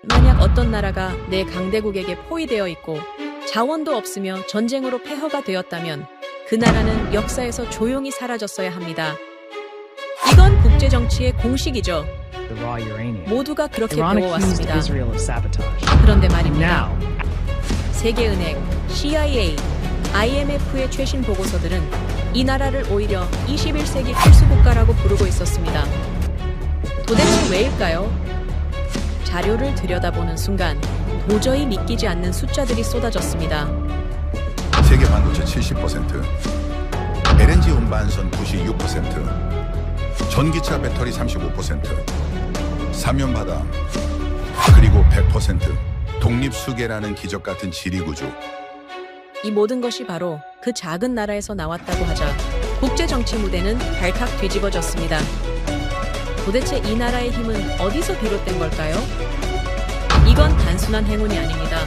만약 어떤 나라가 내 강대국에게 포위되어 있고 자원도 없으며 전쟁으로 폐허가 되었다면 그 나라는 역사에서 조용히 사라졌어야 합니다. 이건 국제정치의 공식이죠. the raw uranium. 모두가 그렇게 Iran accused 배워왔습니다. Israel of sabotage. 그런데 말입니다. Now, 세계은행, CIA, IMF의 최신 보고서들은 이 나라를 오히려 21세기 필수국가라고 부르고 있었습니다. 도대체 왜일까요? 자료를 들여다보는 순간 도저히 믿기지 않는 숫자들이 쏟아졌습니다. 세계 반도체 70%, LNG 운반선 96%, 전기차 배터리 35%, 사면바다, 그리고 100% 독립수계라는 기적 같은 지리구조. 이 모든 것이 바로 그 작은 나라에서 나왔다고 하자 국제정치 무대는 발칵 뒤집어졌습니다. 도대체 이 나라의 힘은 어디서 비롯된 걸까요? 이건 단순한 행운이 아닙니다.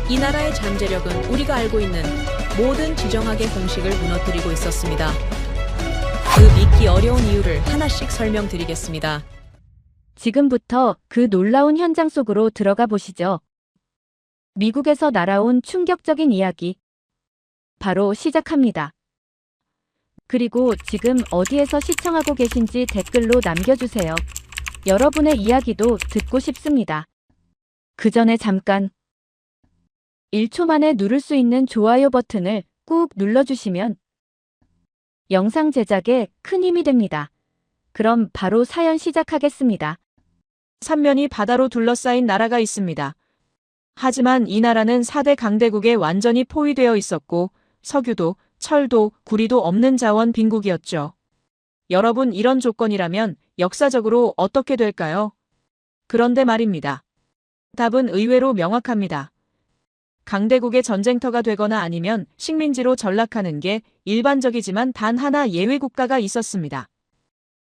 이 나라의 잠재력은 우리가 알고 있는 모든 지정학의 공식을 무너뜨리고 있었습니다. 그 믿기 어려운 이유를 하나씩 설명드리겠습니다. 지금부터 그 놀라운 현장 속으로 들어가 보시죠. 미국에서 날아온 충격적인 이야기. 바로 시작합니다. 그리고 지금 어디에서 시청하고 계신지 댓글로 남겨주세요. 여러분의 이야기도 듣고 싶습니다. 그 전에 잠깐 1초 만에 누를 수 있는 좋아요 버튼을 꾹 눌러주시면 영상 제작에 큰 힘이 됩니다. 그럼 바로 사연 시작하겠습니다. 삼면이 바다로 둘러싸인 나라가 있습니다. 하지만 이 나라는 4대 강대국에 완전히 포위되어 있었고 석유도, 철도, 구리도 없는 자원 빈국이었죠. 여러분, 이런 조건이라면 역사적으로 어떻게 될까요? 그런데 말입니다. 답은 의외로 명확합니다. 강대국의 전쟁터가 되거나 아니면 식민지로 전락하는 게 일반적이지만 단 하나 예외 국가가 있었습니다.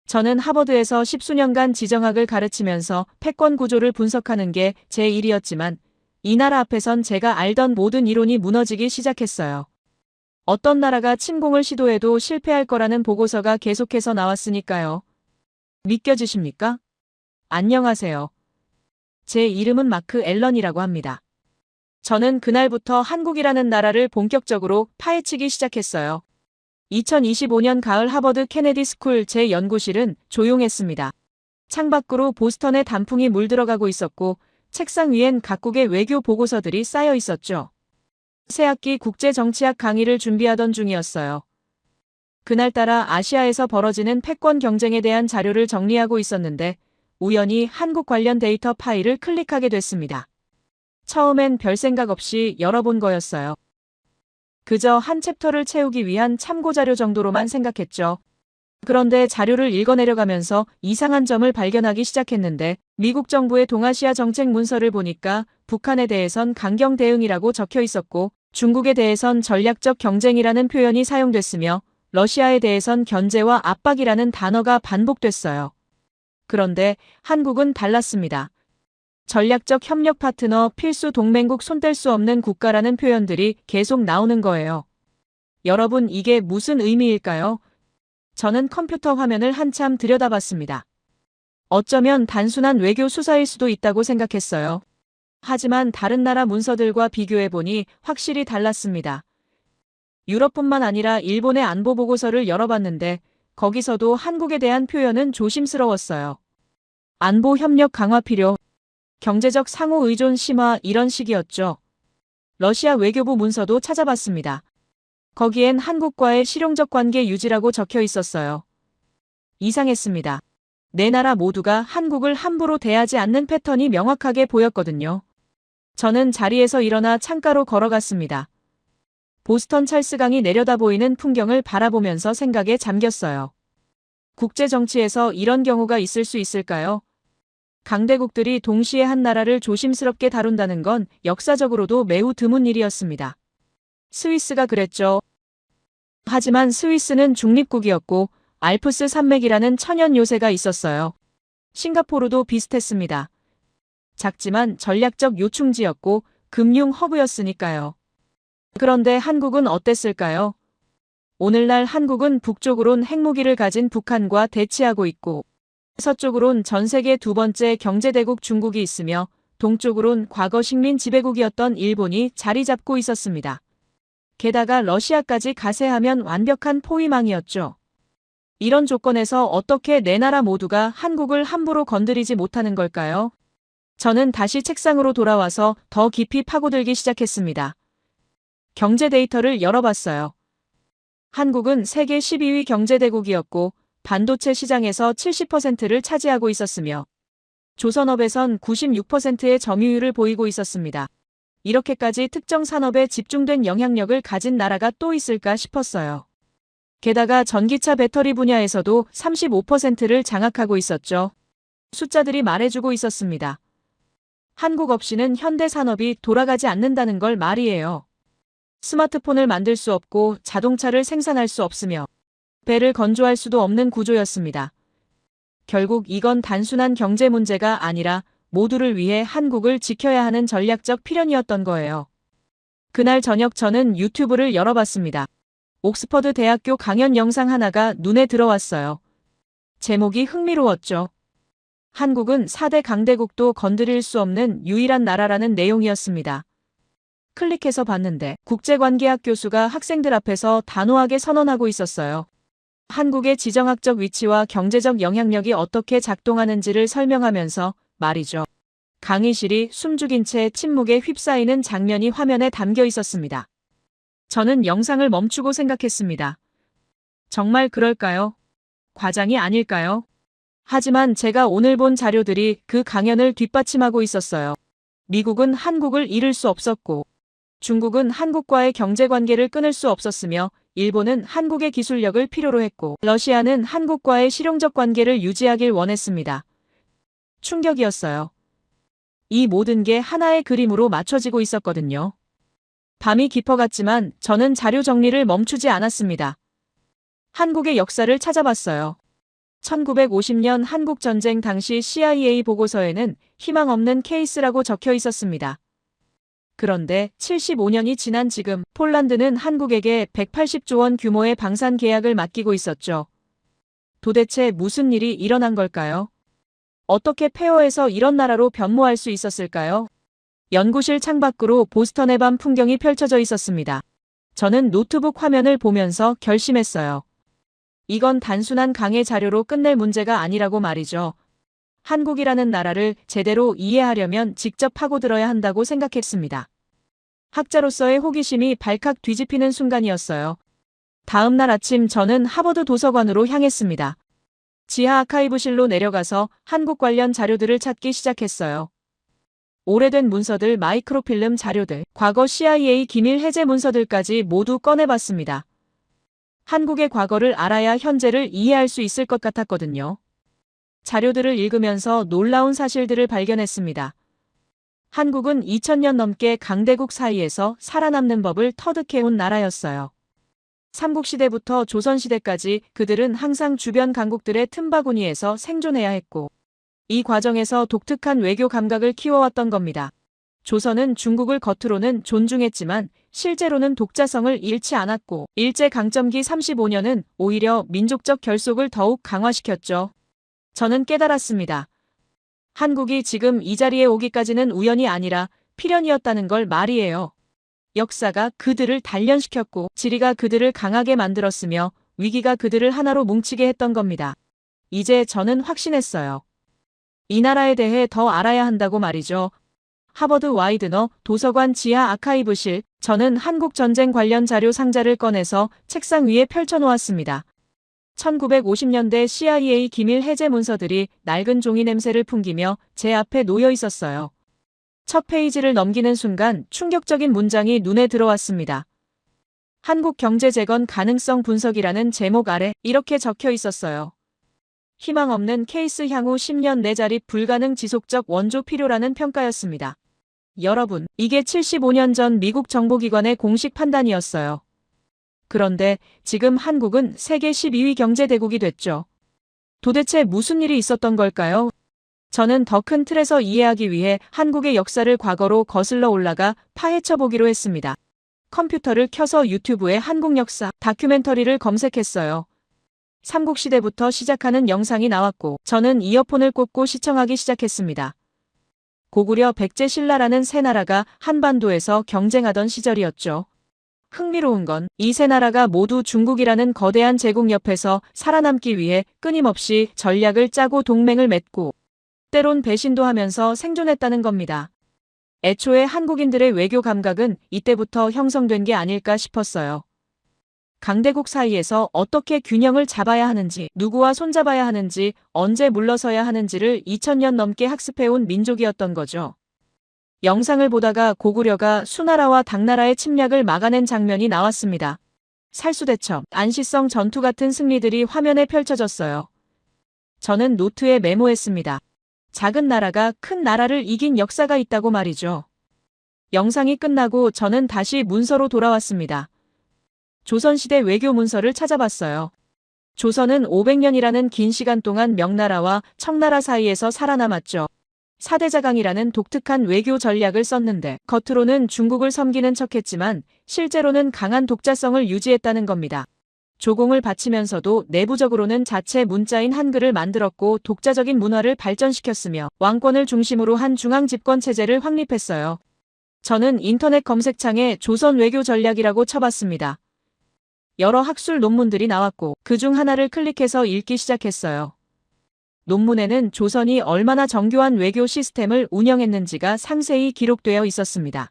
저는 하버드에서 10수년간 지정학을 가르치면서 패권 구조를 분석하는 게 제 일이었지만 이 나라 앞에선 제가 알던 모든 이론이 무너지기 시작했어요. 어떤 나라가 침공을 시도해도 실패할 거라는 보고서가 계속해서 나왔으니까요. 믿겨지십니까? 안녕하세요. 제 이름은 마크 앨런이라고 합니다. 저는 그날부터 한국이라는 나라를 본격적으로 파헤치기 시작했어요. 2025년 가을 하버드 케네디 스쿨 제 연구실은 조용했습니다. 창밖으로 보스턴의 단풍이 물들어가고 있었고 책상 위엔 각국의 외교 보고서들이 쌓여 있었죠. 새학기 국제정치학 강의를 준비하던 중이었어요. 그날따라 아시아에서 벌어지는 패권 경쟁에 대한 자료를 정리하고 있었는데 우연히 한국 관련 데이터 파일을 클릭하게 됐습니다. 처음엔 별 생각 없이 열어본 거였어요. 그저 한 챕터를 채우기 위한 참고자료 정도로만 생각했죠. 그런데 자료를 읽어내려가면서 이상한 점을 발견하기 시작했는데 미국 정부의 동아시아 정책 문서를 보니까 북한에 대해선 강경 대응이라고 적혀 있었고 중국에 대해선 전략적 경쟁이라는 표현이 사용됐으며 러시아에 대해선 견제와 압박이라는 단어가 반복됐어요. 그런데 한국은 달랐습니다. 전략적 협력 파트너, 필수 동맹국, 손댈 수 없는 국가라는 표현들이 계속 나오는 거예요. 여러분, 이게 무슨 의미일까요? 저는 컴퓨터 화면을 한참 들여다봤습니다. 어쩌면 단순한 외교 수사일 수도 있다고 생각했어요. 하지만 다른 나라 문서들과 비교해보니 확실히 달랐습니다. 유럽뿐만 아니라 일본의 안보 보고서를 열어봤는데 거기서도 한국에 대한 표현은 조심스러웠어요. 안보 협력 강화 필요, 경제적 상호 의존 심화, 이런 식이었죠. 러시아 외교부 문서도 찾아봤습니다. 거기엔 한국과의 실용적 관계 유지라고 적혀 있었어요. 이상했습니다. 네 나라 모두가 한국을 함부로 대하지 않는 패턴이 명확하게 보였거든요. 저는 자리에서 일어나 창가로 걸어갔습니다. 보스턴 찰스강이 내려다 보이는 풍경을 바라보면서 생각에 잠겼어요. 국제 정치에서 이런 경우가 있을 수 있을까요? 강대국들이 동시에 한 나라를 조심스럽게 다룬다는 건 역사적으로도 매우 드문 일이었습니다. 스위스가 그랬죠. 하지만 스위스는 중립국이었고 알프스 산맥이라는 천연 요새가 있었어요. 싱가포르도 비슷했습니다. 작지만 전략적 요충지였고 금융 허브였으니까요. 그런데 한국은 어땠을까요? 오늘날 한국은 북쪽으론 핵무기를 가진 북한과 대치하고 있고 서쪽으론 전 세계 두 번째 경제대국 중국이 있으며 동쪽으론 과거 식민 지배국이었던 일본이 자리 잡고 있었습니다. 게다가 러시아까지 가세하면 완벽한 포위망이었죠. 이런 조건에서 어떻게 네 나라 모두가 한국을 함부로 건드리지 못하는 걸까요? 저는 다시 책상으로 돌아와서 더 깊이 파고들기 시작했습니다. 경제 데이터를 열어봤어요. 한국은 세계 12위 경제대국이었고 반도체 시장에서 70%를 차지하고 있었으며 조선업에선 96%의 점유율을 보이고 있었습니다. 이렇게까지 특정 산업에 집중된 영향력을 가진 나라가 또 있을까 싶었어요. 게다가 전기차 배터리 분야에서도 35%를 장악하고 있었죠. 숫자들이 말해주고 있었습니다. 한국 없이는 현대 산업이 돌아가지 않는다는 걸 말이에요. 스마트폰을 만들 수 없고 자동차를 생산할 수 없으며 배를 건조할 수도 없는 구조였습니다. 결국 이건 단순한 경제 문제가 아니라 모두를 위해 한국을 지켜야 하는 전략적 필연이었던 거예요. 그날 저녁 저는 유튜브를 열어봤습니다. 옥스퍼드 대학교 강연 영상 하나가 눈에 들어왔어요. 제목이 흥미로웠죠. 한국은 4대 강대국도 건드릴 수 없는 유일한 나라라는 내용이었습니다. 클릭해서 봤는데 국제관계학 교수가 학생들 앞에서 단호하게 선언하고 있었어요. 한국의 지정학적 위치와 경제적 영향력이 어떻게 작동하는지를 설명하면서 말이죠. 강의실이 숨죽인 채 침묵에 휩싸이는 장면이 화면에 담겨 있었습니다. 저는 영상을 멈추고 생각했습니다. 정말 그럴까요? 과장이 아닐까요? 하지만 제가 오늘 본 자료들이 그 강연을 뒷받침하고 있었어요. 미국은 한국을 잃을 수 없었고, 중국은 한국과의 경제관계를 끊을 수 없었으며, 일본은 한국의 기술력을 필요로 했고, 러시아는 한국과의 실용적 관계를 유지하길 원했습니다. 충격이었어요. 이 모든 게 하나의 그림으로 맞춰지고 있었거든요. 밤이 깊어갔지만 저는 자료 정리를 멈추지 않았습니다. 한국의 역사를 찾아봤어요. 1950년 한국전쟁 당시 CIA 보고서에는 희망 없는 케이스라고 적혀 있었습니다. 그런데 75년이 지난 지금 폴란드는 한국에게 180조 원 규모의 방산 계약을 맡기고 있었죠. 도대체 무슨 일이 일어난 걸까요? 어떻게 폐허에서 이런 나라로 변모할 수 있었을까요? 연구실 창밖으로 보스턴의 밤 풍경이 펼쳐져 있었습니다. 저는 노트북 화면을 보면서 결심했어요. 이건 단순한 강의 자료로 끝낼 문제가 아니라고 말이죠. 한국이라는 나라를 제대로 이해하려면 직접 파고들어야 한다고 생각했습니다. 학자로서의 호기심이 발칵 뒤집히는 순간이었어요. 다음 날 아침 저는 하버드 도서관으로 향했습니다. 지하 아카이브실로 내려가서 한국 관련 자료들을 찾기 시작했어요. 오래된 문서들, 마이크로필름 자료들, 과거 CIA 기밀 해제 문서들까지 모두 꺼내봤습니다. 한국의 과거를 알아야 현재를 이해할 수 있을 것 같았거든요. 자료들을 읽으면서 놀라운 사실들을 발견했습니다. 한국은 2000년 넘게 강대국 사이에서 살아남는 법을 터득해온 나라였어요. 삼국시대부터 조선시대까지 그들은 항상 주변 강국들의 틈바구니에서 생존해야 했고, 이 과정에서 독특한 외교 감각을 키워왔던 겁니다. 조선은 중국을 겉으로는 존중했지만 실제로는 독자성을 잃지 않았고, 일제강점기 35년은 오히려 민족적 결속을 더욱 강화시켰죠. 저는 깨달았습니다. 한국이 지금 이 자리에 오기까지는 우연이 아니라 필연이었다는 걸 말이에요. 역사가 그들을 단련시켰고, 지리가 그들을 강하게 만들었으며, 위기가 그들을 하나로 뭉치게 했던 겁니다. 이제 저는 확신했어요. 이 나라에 대해 더 알아야 한다고 말이죠. 하버드 와이드너 도서관 지하 아카이브실, 저는 한국 전쟁 관련 자료 상자를 꺼내서 책상 위에 펼쳐놓았습니다. 1950년대 CIA 기밀 해제 문서들이 낡은 종이 냄새를 풍기며 제 앞에 놓여 있었어요. 첫 페이지를 넘기는 순간 충격적인 문장이 눈에 들어왔습니다. 한국 경제 재건 가능성 분석이라는 제목 아래 이렇게 적혀 있었어요. 희망 없는 케이스, 향후 10년 내 자립 불가능, 지속적 원조 필요라는 평가였습니다. 여러분, 이게 75년 전 미국 정보기관의 공식 판단이었어요. 그런데 지금 한국은 세계 12위 경제대국이 됐죠. 도대체 무슨 일이 있었던 걸까요? 저는 더 큰 틀에서 이해하기 위해 한국의 역사를 과거로 거슬러 올라가 파헤쳐 보기로 했습니다. 컴퓨터를 켜서 유튜브에 한국 역사 다큐멘터리를 검색했어요. 삼국시대부터 시작하는 영상이 나왔고 저는 이어폰을 꽂고 시청하기 시작했습니다. 고구려 백제신라라는 세 나라가 한반도에서 경쟁하던 시절이었죠. 흥미로운 건 이 세 나라가 모두 중국이라는 거대한 제국 옆에서 살아남기 위해 끊임없이 전략을 짜고 동맹을 맺고 때론 배신도 하면서 생존했다는 겁니다. 애초에 한국인들의 외교 감각은 이때부터 형성된 게 아닐까 싶었어요. 강대국 사이에서 어떻게 균형을 잡아야 하는지, 누구와 손잡아야 하는지, 언제 물러서야 하는지를 2000년 넘게 학습해온 민족이었던 거죠. 영상을 보다가 고구려가 수나라와 당나라의 침략을 막아낸 장면이 나왔습니다. 살수대첩, 안시성 전투 같은 승리들이 화면에 펼쳐졌어요. 저는 노트에 메모했습니다. 작은 나라가 큰 나라를 이긴 역사가 있다고 말이죠. 영상이 끝나고 저는 다시 문서로 돌아왔습니다. 조선시대 외교 문서를 찾아봤어요. 조선은 500년이라는 긴 시간 동안 명나라와 청나라 사이에서 살아남았죠. 사대자강이라는 독특한 외교 전략을 썼는데 겉으로는 중국을 섬기는 척했지만 실제로는 강한 독자성을 유지했다는 겁니다. 조공을 바치면서도 내부적으로는 자체 문자인 한글을 만들었고 독자적인 문화를 발전시켰으며 왕권을 중심으로 한 중앙 집권 체제를 확립했어요. 저는 인터넷 검색창에 조선 외교 전략이라고 쳐봤습니다. 여러 학술 논문들이 나왔고 그중 하나를 클릭해서 읽기 시작했어요. 논문에는 조선이 얼마나 정교한 외교 시스템을 운영했는지가 상세히 기록되어 있었습니다.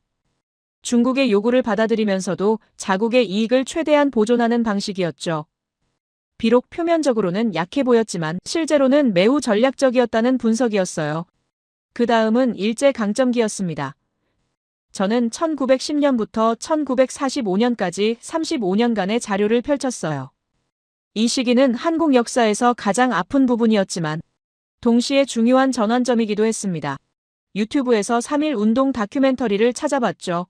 중국의 요구를 받아들이면서도 자국의 이익을 최대한 보존하는 방식이었죠. 비록 표면적으로는 약해 보였지만 실제로는 매우 전략적이었다는 분석이었어요. 그 다음은 일제강점기였습니다. 저는 1910년부터 1945년까지 35년간의 자료를 펼쳤어요. 이 시기는 한국 역사에서 가장 아픈 부분이었지만 동시에 중요한 전환점이기도 했습니다. 유튜브에서 3.1 운동 다큐멘터리를 찾아봤죠.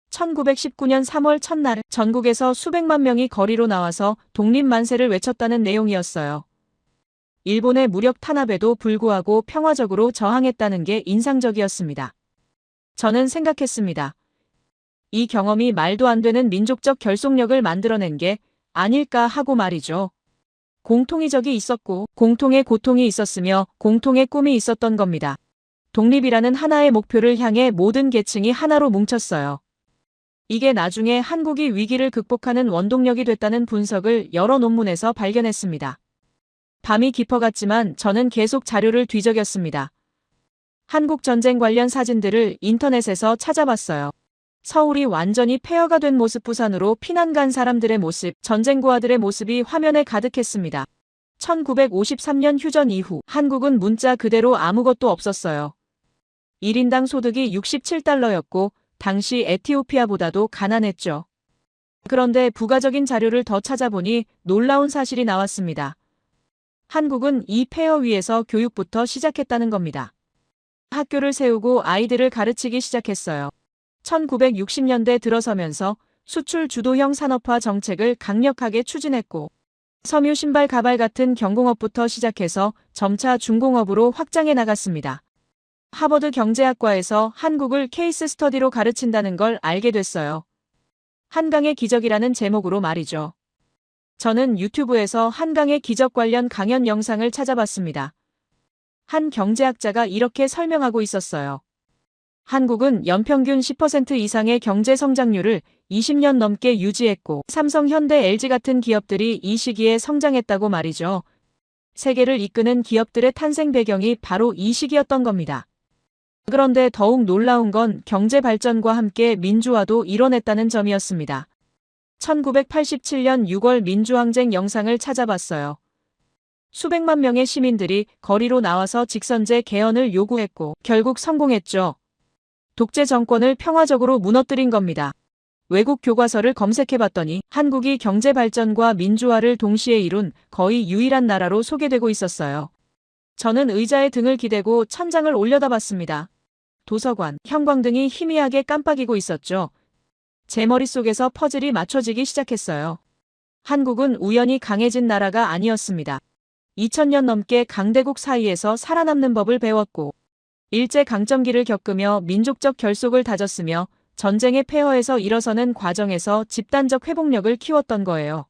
1919년 3월 첫날 전국에서 수백만 명이 거리로 나와서 독립만세를 외쳤다는 내용이었어요. 일본의 무력 탄압에도 불구하고 평화적으로 저항했다는 게 인상적이었습니다. 저는 생각했습니다. 이 경험이 말도 안 되는 민족적 결속력을 만들어낸 게 아닐까 하고 말이죠. 공통의 적이 있었고 공통의 고통이 있었으며 공통의 꿈이 있었던 겁니다. 독립이라는 하나의 목표를 향해 모든 계층이 하나로 뭉쳤어요. 이게 나중에 한국이 위기를 극복하는 원동력이 됐다는 분석을 여러 논문에서 발견했습니다. 밤이 깊어갔지만 저는 계속 자료를 뒤적였습니다. 한국 전쟁 관련 사진들을 인터넷에서 찾아봤어요. 서울이 완전히 폐허가 된 모습, 부산으로 피난 간 사람들의 모습, 전쟁 고아들의 모습이 화면에 가득했습니다. 1953년 휴전 이후 한국은 문자 그대로 아무것도 없었어요. 1인당 소득이 67달러였고 당시 에티오피아보다도 가난했죠. 그런데 부가적인 자료를 더 찾아보니 놀라운 사실이 나왔습니다. 한국은 이 폐허 위에서 교육부터 시작했다는 겁니다. 학교를 세우고 아이들을 가르치기 시작했어요. 1960년대 들어서면서 수출 주도형 산업화 정책을 강력하게 추진했고 섬유 신발 가발 같은 경공업부터 시작해서 점차 중공업으로 확장해 나갔습니다. 하버드 경제학과에서 한국을 케이스 스터디로 가르친다는 걸 알게 됐어요. 한강의 기적이라는 제목으로 말이죠. 저는 유튜브에서 한강의 기적 관련 강연 영상을 찾아봤습니다. 한 경제학자가 이렇게 설명하고 있었어요. 한국은 연평균 10% 이상의 경제 성장률을 20년 넘게 유지했고 삼성, 현대, LG 같은 기업들이 이 시기에 성장했다고 말이죠. 세계를 이끄는 기업들의 탄생 배경이 바로 이 시기였던 겁니다. 그런데 더욱 놀라운 건 경제 발전과 함께 민주화도 이뤄냈다는 점이었습니다. 1987년 6월 민주항쟁 영상을 찾아봤어요. 수백만 명의 시민들이 거리로 나와서 직선제 개헌을 요구했고 결국 성공했죠. 독재 정권을 평화적으로 무너뜨린 겁니다. 외국 교과서를 검색해봤더니 한국이 경제 발전과 민주화를 동시에 이룬 거의 유일한 나라로 소개되고 있었어요. 저는 의자에 등을 기대고 천장을 올려다봤습니다. 도서관, 형광등이 희미하게 깜빡이고 있었죠. 제 머릿속에서 퍼즐이 맞춰지기 시작했어요. 한국은 우연히 강해진 나라가 아니었습니다. 2000년 넘게 강대국 사이에서 살아남는 법을 배웠고 일제강점기를 겪으며 민족적 결속을 다졌으며 전쟁의 폐허에서 일어서는 과정에서 집단적 회복력을 키웠던 거예요.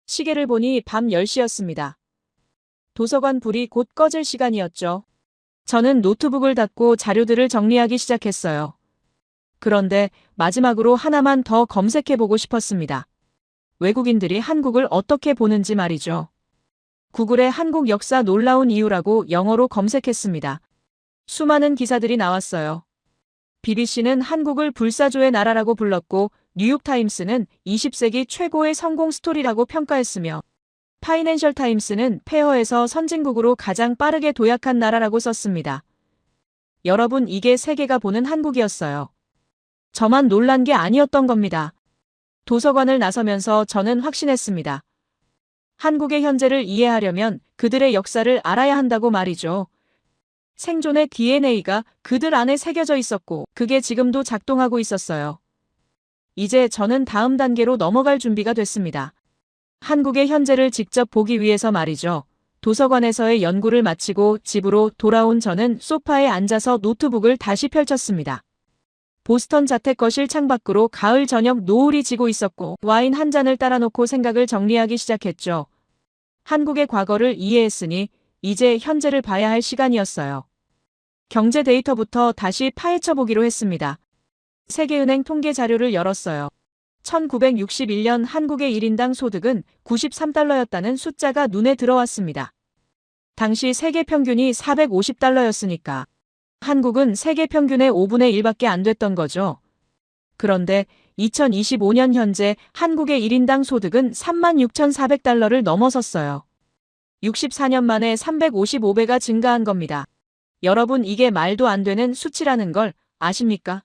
시계를 보니 밤 10시였습니다. 도서관 불이 곧 꺼질 시간이었죠. 저는 노트북을 닫고 자료들을 정리하기 시작했어요. 그런데 마지막으로 하나만 더 검색해보고 싶었습니다. 외국인들이 한국을 어떻게 보는지 말이죠. 구글에 한국 역사 놀라운 이유라고 영어로 검색했습니다. 수많은 기사들이 나왔어요. BBC는 한국을 불사조의 나라라고 불렀고 뉴욕타임스는 20세기 최고의 성공 스토리라고 평가했으며 파이낸셜 타임스는 폐허에서 선진국으로 가장 빠르게 도약한 나라라고 썼습니다. 여러분, 이게 세계가 보는 한국이었어요. 저만 놀란 게 아니었던 겁니다. 도서관을 나서면서 저는 확신했습니다. 한국의 현재를 이해하려면 그들의 역사를 알아야 한다고 말이죠. 생존의 DNA가 그들 안에 새겨져 있었고 그게 지금도 작동하고 있었어요. 이제 저는 다음 단계로 넘어갈 준비가 됐습니다. 한국의 현재를 직접 보기 위해서 말이죠. 도서관에서의 연구를 마치고 집으로 돌아온 저는 소파에 앉아서 노트북을 다시 펼쳤습니다. 보스턴 자택거실 창밖으로 가을 저녁 노을이 지고 있었고 와인 한 잔을 따라놓고 생각을 정리하기 시작했죠. 한국의 과거를 이해했으니 이제 현재를 봐야 할 시간이었어요. 경제 데이터부터 다시 파헤쳐 보기로 했습니다. 세계은행 통계 자료를 열었어요. 1961년 한국의 1인당 소득은 93달러였다는 숫자가 눈에 들어왔습니다. 당시 세계 평균이 450달러였으니까 한국은 세계 평균의 5분의 1밖에 안 됐던 거죠. 그런데 2025년 현재 한국의 1인당 소득은 36,400달러를 넘어섰어요. 64년 만에 355배가 증가한 겁니다. 여러분, 이게 말도 안 되는 수치라는 걸 아십니까?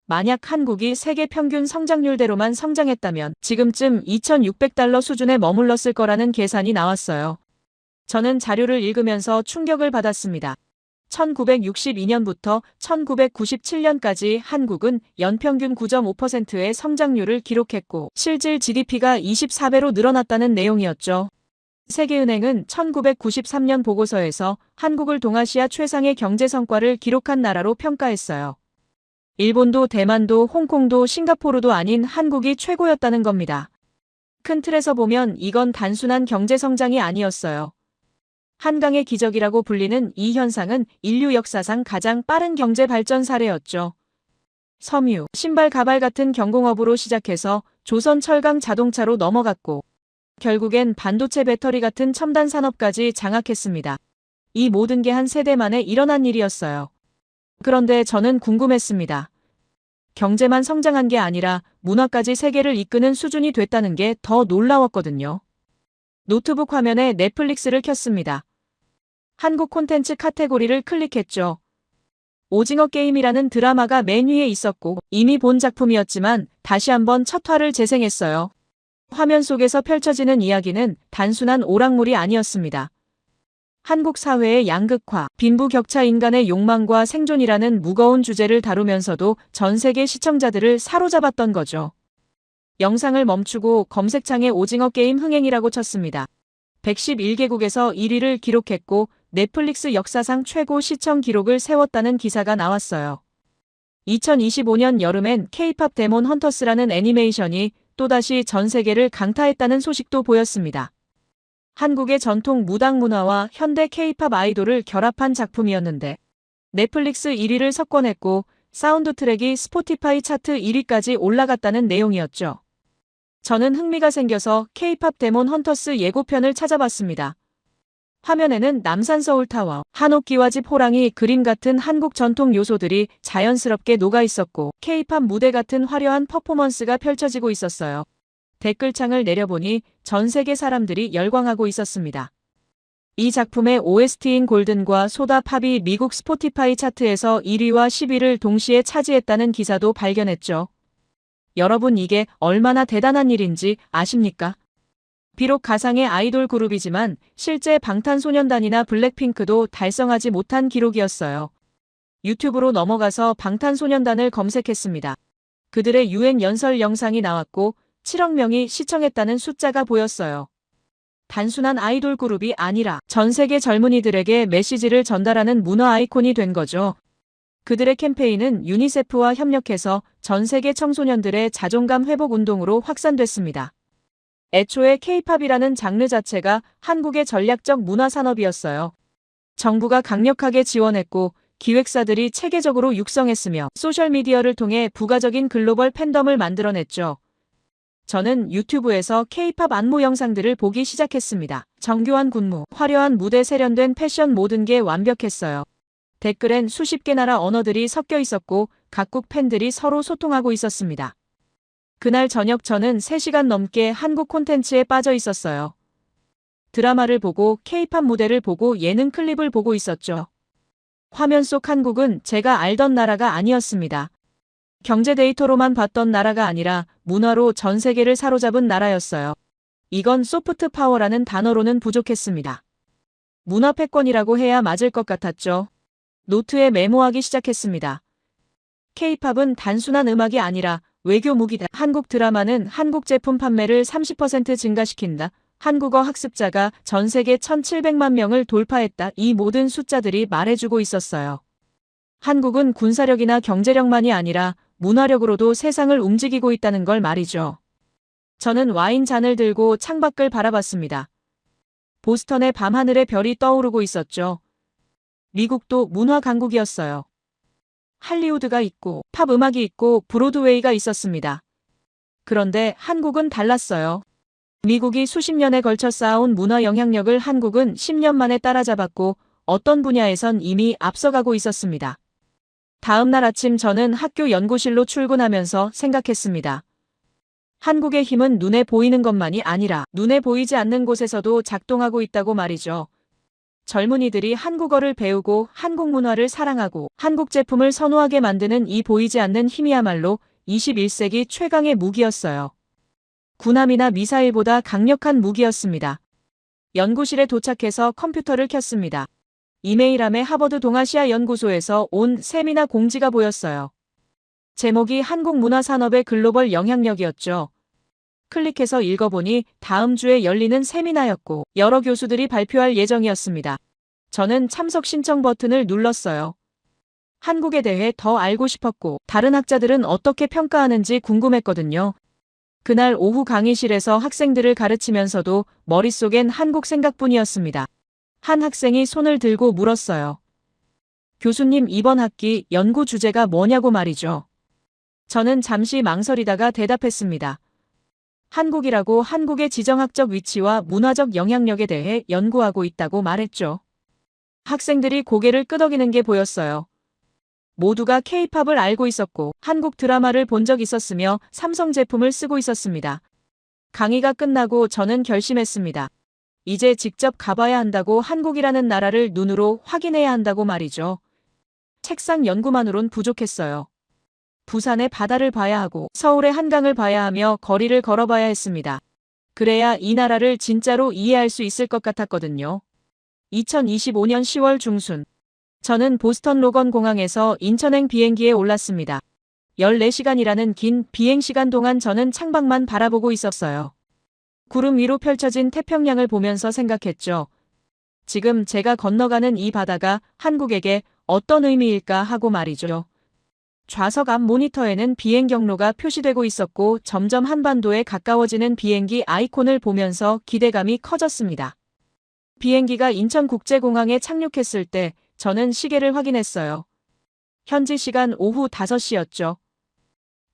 만약 한국이 세계 평균 성장률대로만 성장했다면 지금쯤 2,600달러 수준에 머물렀을 거라는 계산이 나왔어요. 저는 자료를 읽으면서 충격을 받았습니다. 1962년부터 1997년까지 한국은 연평균 9.5%의 성장률을 기록했고 실질 GDP가 24배로 늘어났다는 내용이었죠. 세계은행은 1993년 보고서에서 한국을 동아시아 최상의 경제 성과를 기록한 나라로 평가했어요. 일본도 대만도 홍콩도 싱가포르도 아닌 한국이 최고였다는 겁니다. 큰 틀에서 보면 이건 단순한 경제 성장이 아니었어요. 한강의 기적이라고 불리는 이 현상은 인류 역사상 가장 빠른 경제 발전 사례였죠. 섬유, 신발, 가발 같은 경공업으로 시작해서 조선 철강 자동차로 넘어갔고 결국엔 반도체 배터리 같은 첨단 산업까지 장악했습니다. 이 모든 게 한 세대 만에 일어난 일이었어요. 그런데 저는 궁금했습니다. 경제만 성장한 게 아니라 문화까지 세계를 이끄는 수준이 됐다는 게 더 놀라웠거든요. 노트북 화면에 넷플릭스를 켰습니다. 한국 콘텐츠 카테고리를 클릭했죠. 오징어 게임이라는 드라마가 맨 위에 있었고 이미 본 작품이었지만 다시 한번 첫 화를 재생했어요. 화면 속에서 펼쳐지는 이야기는 단순한 오락물이 아니었습니다. 한국 사회의 양극화, 빈부격차, 인간의 욕망과 생존이라는 무거운 주제를 다루면서도 전 세계 시청자들을 사로잡았던 거죠. 영상을 멈추고 검색창에 오징어 게임 흥행이라고 쳤습니다. 111개국에서 1위를 기록했고 넷플릭스 역사상 최고 시청 기록을 세웠다는 기사가 나왔어요. 2025년 여름엔 K-팝 데몬 헌터스라는 애니메이션이 또다시 전 세계를 강타했다는 소식도 보였습니다. 한국의 전통 무당 문화와 현대 K-팝 아이돌을 결합한 작품이었는데 넷플릭스 1위를 석권했고 사운드 트랙이 스포티파이 차트 1위까지 올라갔다는 내용이었죠. 저는 흥미가 생겨서 K-팝 데몬 헌터스 예고편을 찾아봤습니다. 화면에는 남산 서울타워, 한옥기와 집, 호랑이, 그림 같은 한국 전통 요소들이 자연스럽게 녹아 있었고 K-팝 무대 같은 화려한 퍼포먼스가 펼쳐지고 있었어요. 댓글창을 내려보니 전 세계 사람들이 열광하고 있었습니다. 이 작품의 OST인 골든과 소다 팝이 미국 스포티파이 차트에서 1위와 10위를 동시에 차지했다는 기사도 발견했죠. 여러분, 이게 얼마나 대단한 일인지 아십니까? 비록 가상의 아이돌 그룹이지만 실제 방탄소년단이나 블랙핑크도 달성하지 못한 기록이었어요. 유튜브로 넘어가서 방탄소년단을 검색했습니다. 그들의 유행 연설 영상이 나왔고 7억 명이 시청했다는 숫자가 보였어요. 단순한 아이돌 그룹이 아니라 전 세계 젊은이들에게 메시지를 전달하는 문화 아이콘이 된 거죠. 그들의 캠페인은 유니세프와 협력해서 전 세계 청소년들의 자존감 회복 운동으로 확산됐습니다. 애초에 K-팝이라는 장르 자체가 한국의 전략적 문화 산업이었어요. 정부가 강력하게 지원했고 기획사들이 체계적으로 육성했으며 소셜미디어를 통해 부가적인 글로벌 팬덤을 만들어냈죠. 저는 유튜브에서 K-팝 안무 영상들을 보기 시작했습니다. 정교한 군무, 화려한 무대, 세련된 패션, 모든 게 완벽했어요. 댓글엔 수십 개 나라 언어들이 섞여 있었고 각국 팬들이 서로 소통하고 있었습니다. 그날 저녁 저는 3시간 넘게 한국 콘텐츠에 빠져 있었어요. 드라마를 보고 K-팝 무대를 보고 예능 클립을 보고 있었죠. 화면 속 한국은 제가 알던 나라가 아니었습니다. 경제 데이터로만 봤던 나라가 아니라 문화로 전 세계를 사로잡은 나라였어요. 이건 소프트 파워라는 단어로는 부족했습니다. 문화 패권이라고 해야 맞을 것 같았죠. 노트에 메모하기 시작했습니다. K-팝은 단순한 음악이 아니라 외교 무기다. 한국 드라마는 한국 제품 판매를 30% 증가시킨다. 한국어 학습자가 전 세계 1,700만 명을 돌파했다. 이 모든 숫자들이 말해주고 있었어요. 한국은 군사력이나 경제력만이 아니라 문화력으로도 세상을 움직이고 있다는 걸 말이죠. 저는 와인 잔을 들고 창밖을 바라봤습니다. 보스턴의 밤하늘에 별이 떠오르고 있었죠. 미국도 문화 강국이었어요. 할리우드가 있고 팝 음악이 있고 브로드웨이가 있었습니다. 그런데 한국은 달랐어요. 미국이 수십 년에 걸쳐 쌓아온 문화 영향력을 한국은 10년 만에 따라잡았고 어떤 분야에선 이미 앞서가고 있었습니다. 다음 날 아침 저는 학교 연구실로 출근하면서 생각했습니다. 한국의 힘은 눈에 보이는 것만이 아니라 눈에 보이지 않는 곳에서도 작동하고 있다고 말이죠. 젊은이들이 한국어를 배우고 한국 문화를 사랑하고 한국 제품을 선호하게 만드는 이 보이지 않는 힘이야말로 21세기 최강의 무기였어요. 군함이나 미사일보다 강력한 무기였습니다. 연구실에 도착해서 컴퓨터를 켰습니다. 이메일함에 하버드 동아시아 연구소에서 온 세미나 공지가 보였어요. 제목이 한국 문화 산업의 글로벌 영향력이었죠. 클릭해서 읽어보니 다음 주에 열리는 세미나였고 여러 교수들이 발표할 예정이었습니다. 저는 참석 신청 버튼을 눌렀어요. 한국에 대해 더 알고 싶었고 다른 학자들은 어떻게 평가하는지 궁금했거든요. 그날 오후 강의실에서 학생들을 가르치면서도 머릿속엔 한국 생각뿐이었습니다. 한 학생이 손을 들고 물었어요. 교수님, 이번 학기 연구 주제가 뭐냐고 말이죠. 저는 잠시 망설이다가 대답했습니다. 한국이라고 한국의 지정학적 위치와 문화적 영향력에 대해 연구하고 있다고 말했죠. 학생들이 고개를 끄덕이는 게 보였어요. 모두가 K-팝을 알고 있었고 한국 드라마를 본 적 있었으며 삼성 제품을 쓰고 있었습니다. 강의가 끝나고 저는 결심했습니다. 이제 직접 가봐야 한다고, 한국이라는 나라를 눈으로 확인해야 한다고 말이죠. 책상 연구만으론 부족했어요. 부산의 바다를 봐야 하고 서울의 한강을 봐야 하며 거리를 걸어봐야 했습니다. 그래야 이 나라를 진짜로 이해할 수 있을 것 같았거든요. 2025년 10월 중순. 저는 보스턴 로건 공항에서 인천행 비행기에 올랐습니다. 14시간이라는 긴 비행시간 동안 저는 창밖만 바라보고 있었어요. 구름 위로 펼쳐진 태평양을 보면서 생각했죠. 지금 제가 건너가는 이 바다가 한국에게 어떤 의미일까 하고 말이죠. 좌석 앞 모니터에는 비행 경로가 표시되고 있었고 점점 한반도에 가까워지는 비행기 아이콘을 보면서 기대감이 커졌습니다. 비행기가 인천국제공항에 착륙했을 때 저는 시계를 확인했어요. 현지 시간 오후 5시였죠.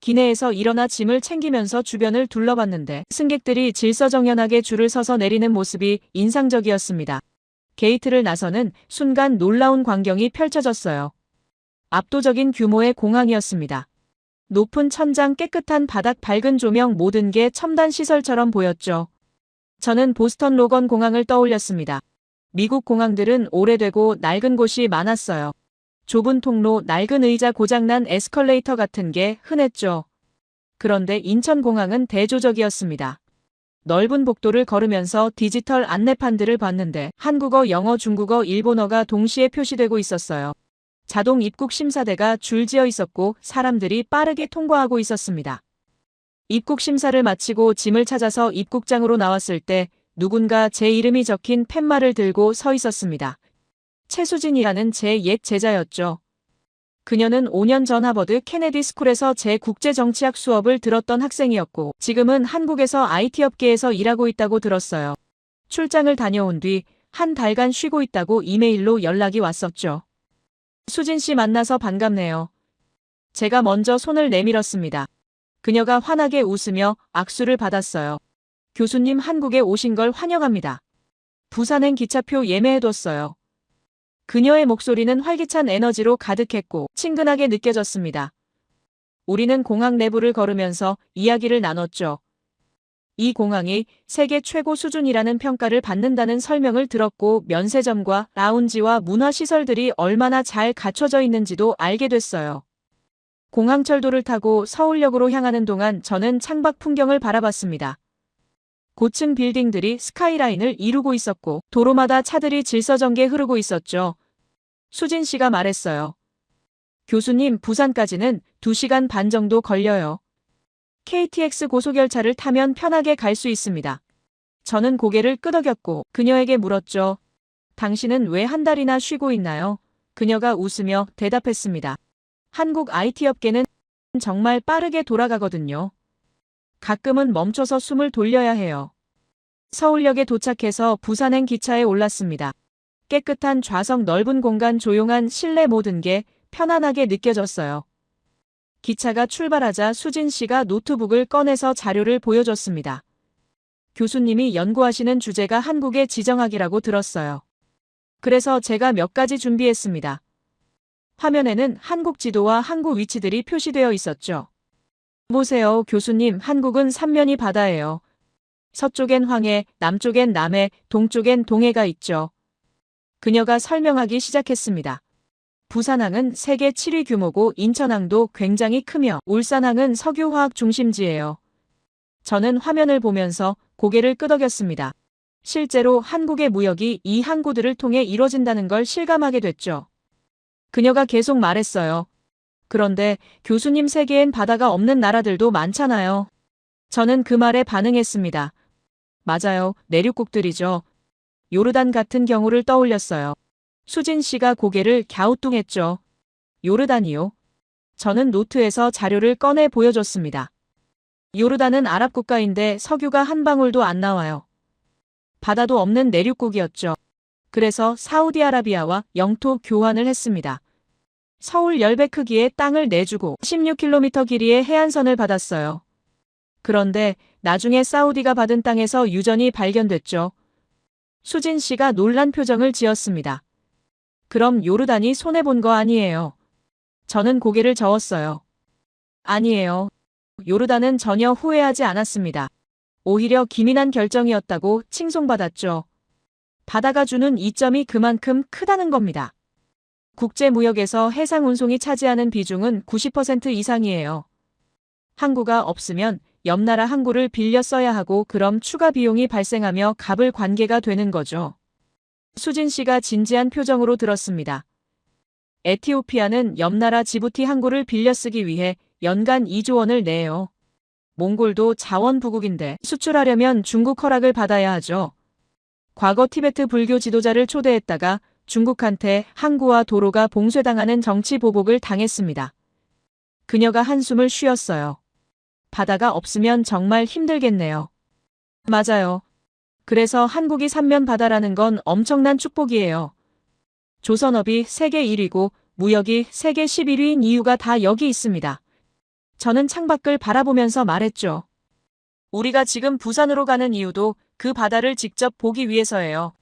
기내에서 일어나 짐을 챙기면서 주변을 둘러봤는데 승객들이 질서정연하게 줄을 서서 내리는 모습이 인상적이었습니다. 게이트를 나서는 순간 놀라운 광경이 펼쳐졌어요. 압도적인 규모의 공항이었습니다. 높은 천장, 깨끗한 바닥, 밝은 조명, 모든 게 첨단 시설처럼 보였죠. 저는 보스턴 로건 공항을 떠올렸습니다. 미국 공항들은 오래되고 낡은 곳이 많았어요. 좁은 통로, 낡은 의자, 고장난 에스컬레이터 같은 게 흔했죠. 그런데 인천공항은 대조적이었습니다. 넓은 복도를 걸으면서 디지털 안내판들을 봤는데 한국어, 영어, 중국어, 일본어가 동시에 표시되고 있었어요. 자동 입국 심사대가 줄지어 있었고 사람들이 빠르게 통과하고 있었습니다. 입국 심사를 마치고 짐을 찾아서 입국장으로 나왔을 때 누군가 제 이름이 적힌 팻말을 들고 서 있었습니다. 최수진이라는 제 옛 제자였죠. 그녀는 5년 전 하버드 케네디 스쿨에서 제 국제정치학 수업을 들었던 학생이었고 지금은 한국에서 IT 업계에서 일하고 있다고 들었어요. 출장을 다녀온 뒤 한 달간 쉬고 있다고 이메일로 연락이 왔었죠. 수진 씨 만나서 반갑네요. 제가 먼저 손을 내밀었습니다. 그녀가 환하게 웃으며 악수를 받았어요. 교수님 한국에 오신 걸 환영합니다. 부산행 기차표 예매해뒀어요. 그녀의 목소리는 활기찬 에너지로 가득했고 친근하게 느껴졌습니다. 우리는 공항 내부를 걸으면서 이야기를 나눴죠. 이 공항이 세계 최고 수준이라는 평가를 받는다는 설명을 들었고 면세점과 라운지와 문화시설들이 얼마나 잘 갖춰져 있는지도 알게 됐어요. 공항철도를 타고 서울역으로 향하는 동안 저는 창밖 풍경을 바라봤습니다. 고층 빌딩들이 스카이라인을 이루고 있었고 도로마다 차들이 질서정게 흐르고 있었죠. 수진 씨가 말했어요. 교수님, 부산까지는 2시간 반 정도 걸려요. KTX 고속열차를 타면 편하게 갈 수 있습니다. 저는 고개를 끄덕였고 그녀에게 물었죠. 당신은 왜 한 달이나 쉬고 있나요? 그녀가 웃으며 대답했습니다. 한국 IT 업계는 정말 빠르게 돌아가거든요. 가끔은 멈춰서 숨을 돌려야 해요. 서울역에 도착해서 부산행 기차에 올랐습니다. 깨끗한 좌석, 넓은 공간, 조용한 실내, 모든 게 편안하게 느껴졌어요. 기차가 출발하자 수진 씨가 노트북을 꺼내서 자료를 보여줬습니다. 교수님이 연구하시는 주제가 한국의 지정학이라고 들었어요. 그래서 제가 몇 가지 준비했습니다. 화면에는 한국 지도와 항구 위치들이 표시되어 있었죠. 보세요, 교수님, 한국은 3면이 바다예요. 서쪽엔 황해, 남쪽엔 남해, 동쪽엔 동해가 있죠. 그녀가 설명하기 시작했습니다. 부산항은 세계 7위 규모고 인천항도 굉장히 크며 울산항은 석유화학 중심지예요. 저는 화면을 보면서 고개를 끄덕였습니다. 실제로 한국의 무역이 이 항구들을 통해 이뤄진다는 걸 실감하게 됐죠. 그녀가 계속 말했어요. 그런데 교수님, 세계엔 바다가 없는 나라들도 많잖아요. 저는 그 말에 반응했습니다. 맞아요, 내륙국들이죠. 요르단 같은 경우를 떠올렸어요. 수진 씨가 고개를 갸우뚱했죠. 요르단이요? 저는 노트에서 자료를 꺼내 보여줬습니다. 요르단은 아랍 국가인데 석유가 한 방울도 안 나와요. 바다도 없는 내륙국이었죠. 그래서 사우디아라비아와 영토 교환을 했습니다. 서울 10배 크기의 땅을 내주고 16km 길이의 해안선을 받았어요. 그런데 나중에 사우디가 받은 땅에서 유전이 발견됐죠. 수진 씨가 놀란 표정을 지었습니다. 그럼 요르단이 손해본 거 아니에요? 저는 고개를 저었어요. 아니에요. 요르단은 전혀 후회하지 않았습니다. 오히려 기민한 결정이었다고 칭송받았죠. 바다가 주는 이점이 그만큼 크다는 겁니다. 국제무역에서 해상 운송이 차지하는 비중은 90% 이상이에요. 항구가 없으면 옆 나라 항구를 빌려 써야 하고 그럼 추가 비용이 발생하며 갚을 관계가 되는 거죠. 수진 씨가 진지한 표정으로 들었습니다. 에티오피아는 옆 나라 지부티 항구를 빌려 쓰기 위해 연간 2조 원을 내요. 몽골도 자원부국인데 수출하려면 중국 허락을 받아야 하죠. 과거 티베트 불교 지도자를 초대했다가 중국한테 항구와 도로가 봉쇄당하는 정치 보복을 당했습니다. 그녀가 한숨을 쉬었어요. 바다가 없으면 정말 힘들겠네요. 맞아요. 그래서 한국이 3면 바다라는 건 엄청난 축복이에요. 조선업이 세계 1위고 무역이 세계 11위인 이유가 다 여기 있습니다. 저는 창밖을 바라보면서 말했죠. 우리가 지금 부산으로 가는 이유도 그 바다를 직접 보기 위해서예요.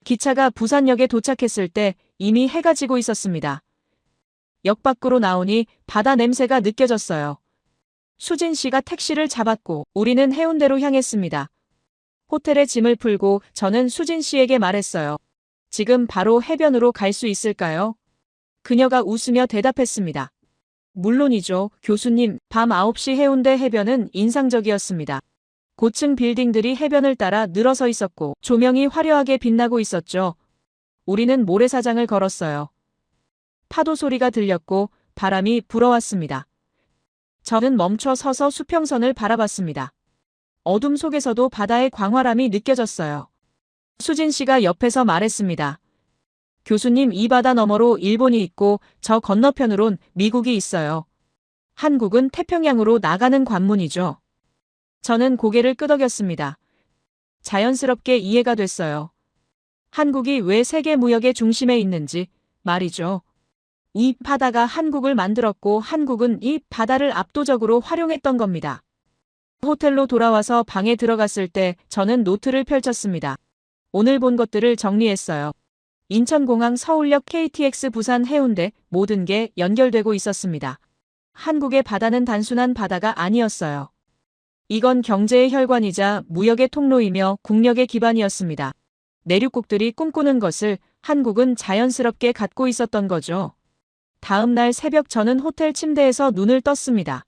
기차가 부산역에 도착했을 때 이미 해가 지고 있었습니다. 역 밖으로 나오니 바다 냄새가 느껴졌어요. 수진 씨가 택시를 잡았고 우리는 해운대로 향했습니다. 호텔에 짐을 풀고 저는 수진 씨에게 말했어요. 지금 바로 해변으로 갈 수 있을까요? 그녀가 웃으며 대답했습니다. 물론이죠, 교수님. 밤 9시 해운대 해변은 인상적이었습니다. 고층 빌딩들이 해변을 따라 늘어서 있었고 조명이 화려하게 빛나고 있었죠. 우리는 모래사장을 걸었어요. 파도 소리가 들렸고 바람이 불어왔습니다. 저는 멈춰 서서 수평선을 바라봤습니다. 어둠 속에서도 바다의 광활함이 느껴졌어요. 수진 씨가 옆에서 말했습니다. 교수님, 이 바다 너머로 일본이 있고 저 건너편으론 미국이 있어요. 한국은 태평양으로 나가는 관문이죠. 저는 고개를 끄덕였습니다. 자연스럽게 이해가 됐어요. 한국이 왜 세계 무역의 중심에 있는지 말이죠. 이 바다가 한국을 만들었고 한국은 이 바다를 압도적으로 활용했던 겁니다. 호텔로 돌아와서 방에 들어갔을 때 저는 노트를 펼쳤습니다. 오늘 본 것들을 정리했어요. 인천공항, 서울역, KTX, 부산, 해운대 모든 게 연결되고 있었습니다. 한국의 바다는 단순한 바다가 아니었어요. 이건 경제의 혈관이자 무역의 통로이며 국력의 기반이었습니다. 내륙국들이 꿈꾸는 것을 한국은 자연스럽게 갖고 있었던 거죠. 다음 날 새벽 저는 호텔 침대에서 눈을 떴습니다.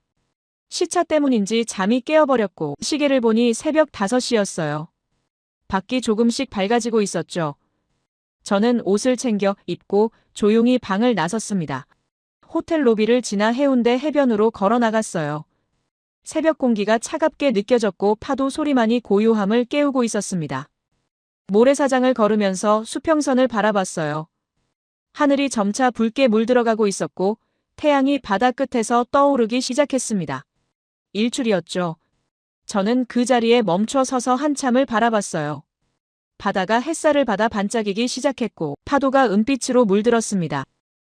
시차 때문인지 잠이 깨어버렸고 시계를 보니 새벽 5시였어요. 밖이 조금씩 밝아지고 있었죠. 저는 옷을 챙겨 입고 조용히 방을 나섰습니다. 호텔 로비를 지나 해운대 해변으로 걸어 나갔어요. 새벽 공기가 차갑게 느껴졌고 파도 소리만이 고요함을 깨우고 있었습니다. 모래사장을 걸으면서 수평선을 바라봤어요. 하늘이 점차 붉게 물들어가고 있었고 태양이 바다 끝에서 떠오르기 시작했습니다. 일출이었죠. 저는 그 자리에 멈춰 서서 한참을 바라봤어요. 바다가 햇살을 받아 반짝이기 시작했고 파도가 은빛으로 물들었습니다.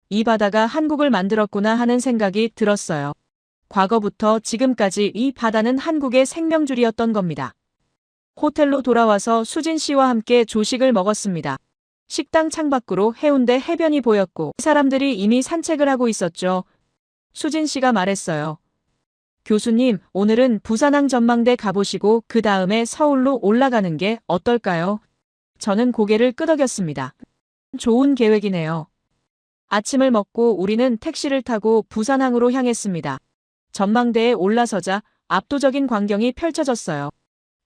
이 바다가 한국을 만들었구나 하는 생각이 들었어요. 과거부터 지금까지 이 바다는 한국의 생명줄이었던 겁니다. 호텔로 돌아와서 수진 씨와 함께 조식을 먹었습니다. 식당 창밖으로 해운대 해변이 보였고 사람들이 이미 산책을 하고 있었죠. 수진 씨가 말했어요. 교수님, 오늘은 부산항 전망대 가보시고 그 다음에 서울로 올라가는 게 어떨까요? 저는 고개를 끄덕였습니다. 좋은 계획이네요. 아침을 먹고 우리는 택시를 타고 부산항으로 향했습니다. 전망대에 올라서자 압도적인 광경이 펼쳐졌어요.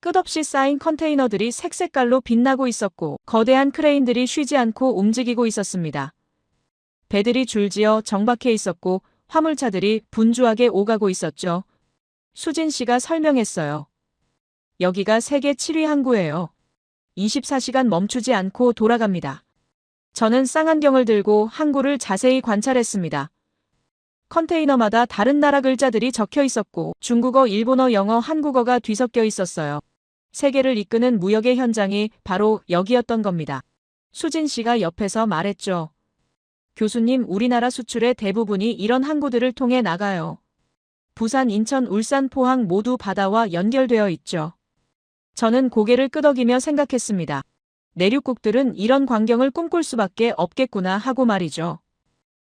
끝없이 쌓인 컨테이너들이 색색깔로 빛나고 있었고 거대한 크레인들이 쉬지 않고 움직이고 있었습니다. 배들이 줄지어 정박해 있었고 화물차들이 분주하게 오가고 있었죠. 수진 씨가 설명했어요. 여기가 세계 7위 항구예요. 24시간 멈추지 않고 돌아갑니다. 저는 쌍안경을 들고 항구를 자세히 관찰했습니다. 컨테이너마다 다른 나라 글자들이 적혀 있었고 중국어, 일본어, 영어, 한국어가 뒤섞여 있었어요. 세계를 이끄는 무역의 현장이 바로 여기였던 겁니다. 수진 씨가 옆에서 말했죠. 교수님, 우리나라 수출의 대부분이 이런 항구들을 통해 나가요. 부산, 인천, 울산, 포항 모두 바다와 연결되어 있죠. 저는 고개를 끄덕이며 생각했습니다. 내륙국들은 이런 광경을 꿈꿀 수밖에 없겠구나 하고 말이죠.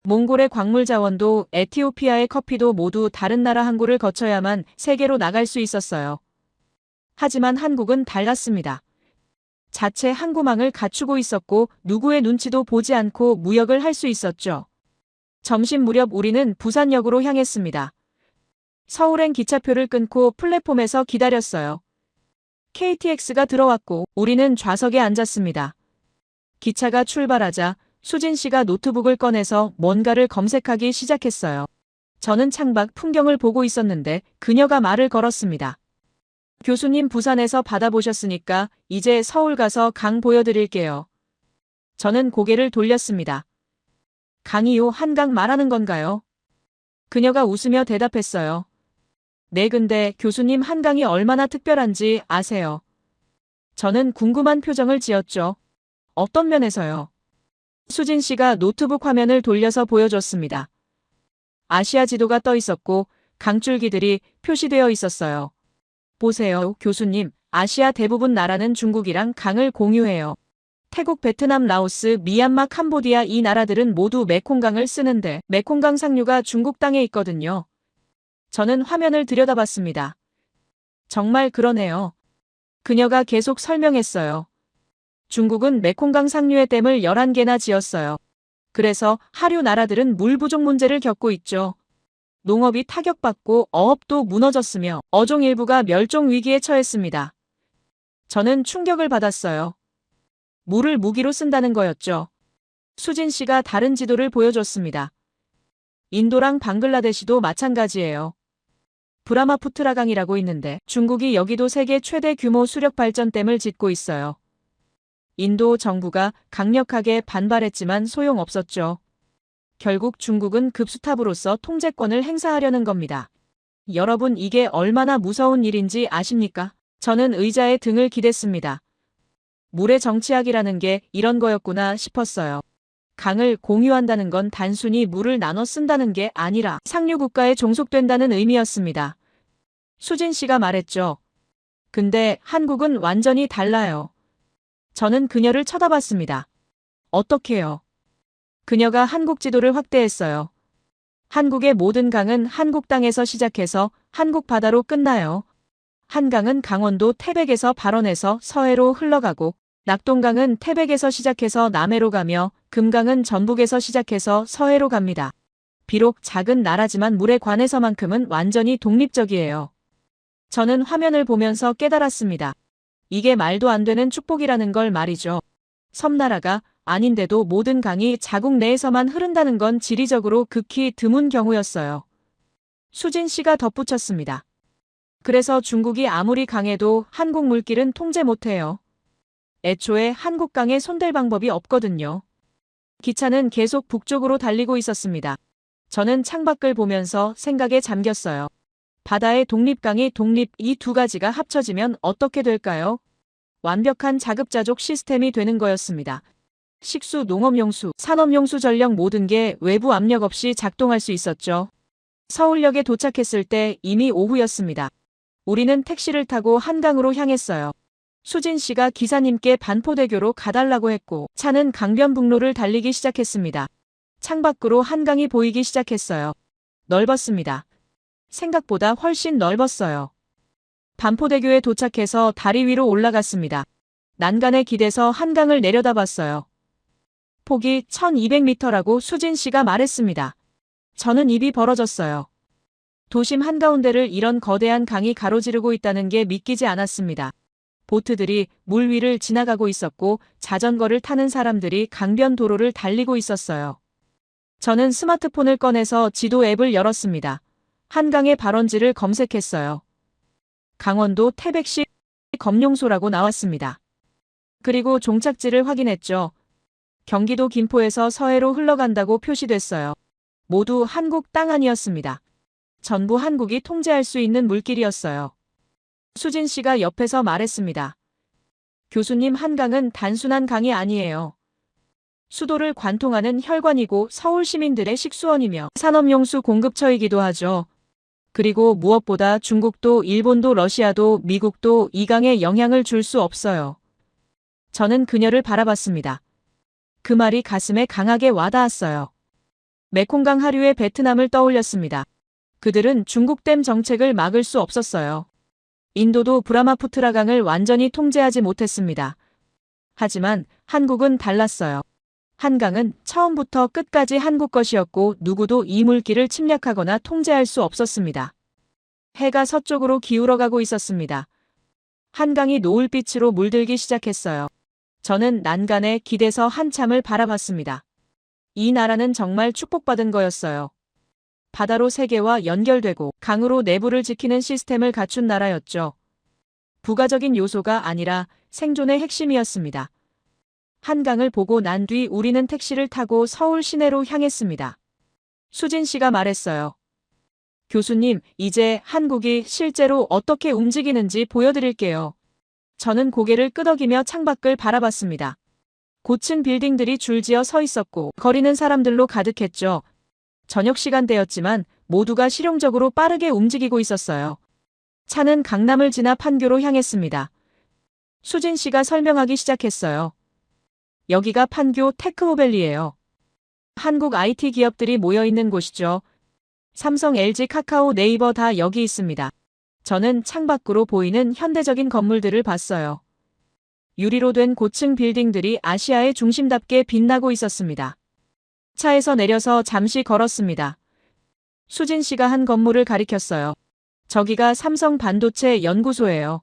몽골의 광물 자원도 에티오피아의 커피도 모두 다른 나라 항구를 거쳐야만 세계로 나갈 수 있었어요. 하지만 한국은 달랐습니다. 자체 항구망을 갖추고 있었고 누구의 눈치도 보지 않고 무역을 할 수 있었죠. 점심 무렵 우리는 부산역으로 향했습니다. 서울행 기차표를 끊고 플랫폼에서 기다렸어요. KTX가 들어왔고 우리는 좌석에 앉았습니다. 기차가 출발하자 수진 씨가 노트북을 꺼내서 뭔가를 검색하기 시작했어요. 저는 창밖 풍경을 보고 있었는데 그녀가 말을 걸었습니다. 교수님, 부산에서 바다 보셨으니까 이제 서울 가서 강 보여드릴게요. 저는 고개를 돌렸습니다. 강이요? 한강 말하는 건가요? 그녀가 웃으며 대답했어요. 네, 근데 교수님, 한강이 얼마나 특별한지 아세요? 저는 궁금한 표정을 지었죠. 어떤 면에서요? 수진 씨가 노트북 화면을 돌려서 보여줬습니다. 아시아 지도가 떠 있었고 강줄기들이 표시되어 있었어요. 보세요, 교수님. 아시아 대부분 나라는 중국이랑 강을 공유해요. 태국, 베트남, 라오스, 미얀마, 캄보디아 이 나라들은 모두 메콩강을 쓰는데 메콩강 상류가 중국 땅에 있거든요. 저는 화면을 들여다봤습니다. 정말 그러네요. 그녀가 계속 설명했어요. 중국은 메콩강 상류의 댐을 11개나 지었어요. 그래서 하류 나라들은 물 부족 문제를 겪고 있죠. 농업이 타격받고 어업도 무너졌으며 어종 일부가 멸종 위기에 처했습니다. 저는 충격을 받았어요. 물을 무기로 쓴다는 거였죠. 수진 씨가 다른 지도를 보여줬습니다. 인도랑 방글라데시도 마찬가지예요. 브라마푸트라강이라고 있는데 중국이 여기도 세계 최대 규모 수력 발전댐을 짓고 있어요. 인도 정부가 강력하게 반발했지만 소용없었죠. 결국 중국은 급수탑으로서 통제권을 행사하려는 겁니다. 여러분, 이게 얼마나 무서운 일인지 아십니까? 저는 의자에 등을 기댔습니다. 물의 정치학이라는 게 이런 거였구나 싶었어요. 강을 공유한다는 건 단순히 물을 나눠 쓴다는 게 아니라 상류 국가에 종속된다는 의미였습니다. 수진 씨가 말했죠. 근데 한국은 완전히 달라요. 저는 그녀를 쳐다봤습니다. 어떻게요? 그녀가 한국 지도를 확대했어요. 한국의 모든 강은 한국 땅에서 시작해서 한국 바다로 끝나요. 한강은 강원도 태백에서 발원해서 서해로 흘러가고, 낙동강은 태백에서 시작해서 남해로 가며, 금강은 전북에서 시작해서 서해로 갑니다. 비록 작은 나라지만 물에 관해서만큼은 완전히 독립적이에요. 저는 화면을 보면서 깨달았습니다. 이게 말도 안 되는 축복이라는 걸 말이죠. 섬나라가 아닌데도 모든 강이 자국 내에서만 흐른다는 건 지리적으로 극히 드문 경우였어요. 수진 씨가 덧붙였습니다. 그래서 중국이 아무리 강해도 한국 물길은 통제 못해요. 애초에 한국 강에 손댈 방법이 없거든요. 기차는 계속 북쪽으로 달리고 있었습니다. 저는 창밖을 보면서 생각에 잠겼어요. 바다의 독립강이 독립, 이 두 가지가 합쳐지면 어떻게 될까요? 완벽한 자급자족 시스템이 되는 거였습니다. 식수, 농업용수, 산업용수, 전력 모든 게 외부 압력 없이 작동할 수 있었죠. 서울역에 도착했을 때 이미 오후였습니다. 우리는 택시를 타고 한강으로 향했어요. 수진 씨가 기사님께 반포대교로 가달라고 했고, 차는 강변북로를 달리기 시작했습니다. 창밖으로 한강이 보이기 시작했어요. 넓었습니다. 생각보다 훨씬 넓었어요. 반포대교에 도착해서 다리 위로 올라갔습니다. 난간에 기대서 한강을 내려다봤어요. 폭이 1200m라고 수진 씨가 말했습니다. 저는 입이 벌어졌어요. 도심 한가운데를 이런 거대한 강이 가로지르고 있다는 게 믿기지 않았습니다. 보트들이 물 위를 지나가고 있었고, 자전거를 타는 사람들이 강변 도로를 달리고 있었어요. 저는 스마트폰을 꺼내서 지도 앱을 열었습니다. 한강의 발원지를 검색했어요. 강원도 태백시 검룡소라고 나왔습니다. 그리고 종착지를 확인했죠. 경기도 김포에서 서해로 흘러간다고 표시됐어요. 모두 한국 땅 안이었습니다. 전부 한국이 통제할 수 있는 물길이었어요. 수진 씨가 옆에서 말했습니다. 교수님, 한강은 단순한 강이 아니에요. 수도를 관통하는 혈관이고 서울 시민들의 식수원이며 산업용수 공급처이기도 하죠. 그리고 무엇보다 중국도 일본도 러시아도 미국도 이 강에 영향을 줄 수 없어요. 저는 그녀를 바라봤습니다. 그 말이 가슴에 강하게 와닿았어요. 메콩강 하류의 베트남을 떠올렸습니다. 그들은 중국댐 정책을 막을 수 없었어요. 인도도 브라마푸트라 강을 완전히 통제하지 못했습니다. 하지만 한국은 달랐어요. 한강은 처음부터 끝까지 한국 것이었고 누구도 이 물길을 침략하거나 통제할 수 없었습니다. 해가 서쪽으로 기울어가고 있었습니다. 한강이 노을빛으로 물들기 시작했어요. 저는 난간에 기대서 한참을 바라봤습니다. 이 나라는 정말 축복받은 거였어요. 바다로 세계와 연결되고 강으로 내부를 지키는 시스템을 갖춘 나라였죠. 부가적인 요소가 아니라 생존의 핵심이었습니다. 한강을 보고 난 뒤 우리는 택시를 타고 서울 시내로 향했습니다. 수진 씨가 말했어요. 교수님, 이제 한국이 실제로 어떻게 움직이는지 보여드릴게요. 저는 고개를 끄덕이며 창밖을 바라봤습니다. 고층 빌딩들이 줄지어 서 있었고 거리는 사람들로 가득했죠. 저녁 시간대였지만 모두가 실용적으로 빠르게 움직이고 있었어요. 차는 강남을 지나 판교로 향했습니다. 수진 씨가 설명하기 시작했어요. 여기가 판교 테크노밸리예요. 한국 IT 기업들이 모여있는 곳이죠. 삼성, LG, 카카오, 네이버 다 여기 있습니다. 저는 창밖으로 보이는 현대적인 건물들을 봤어요. 유리로 된 고층 빌딩들이 아시아의 중심답게 빛나고 있었습니다. 차에서 내려서 잠시 걸었습니다. 수진 씨가 한 건물을 가리켰어요. 저기가 삼성 반도체 연구소예요.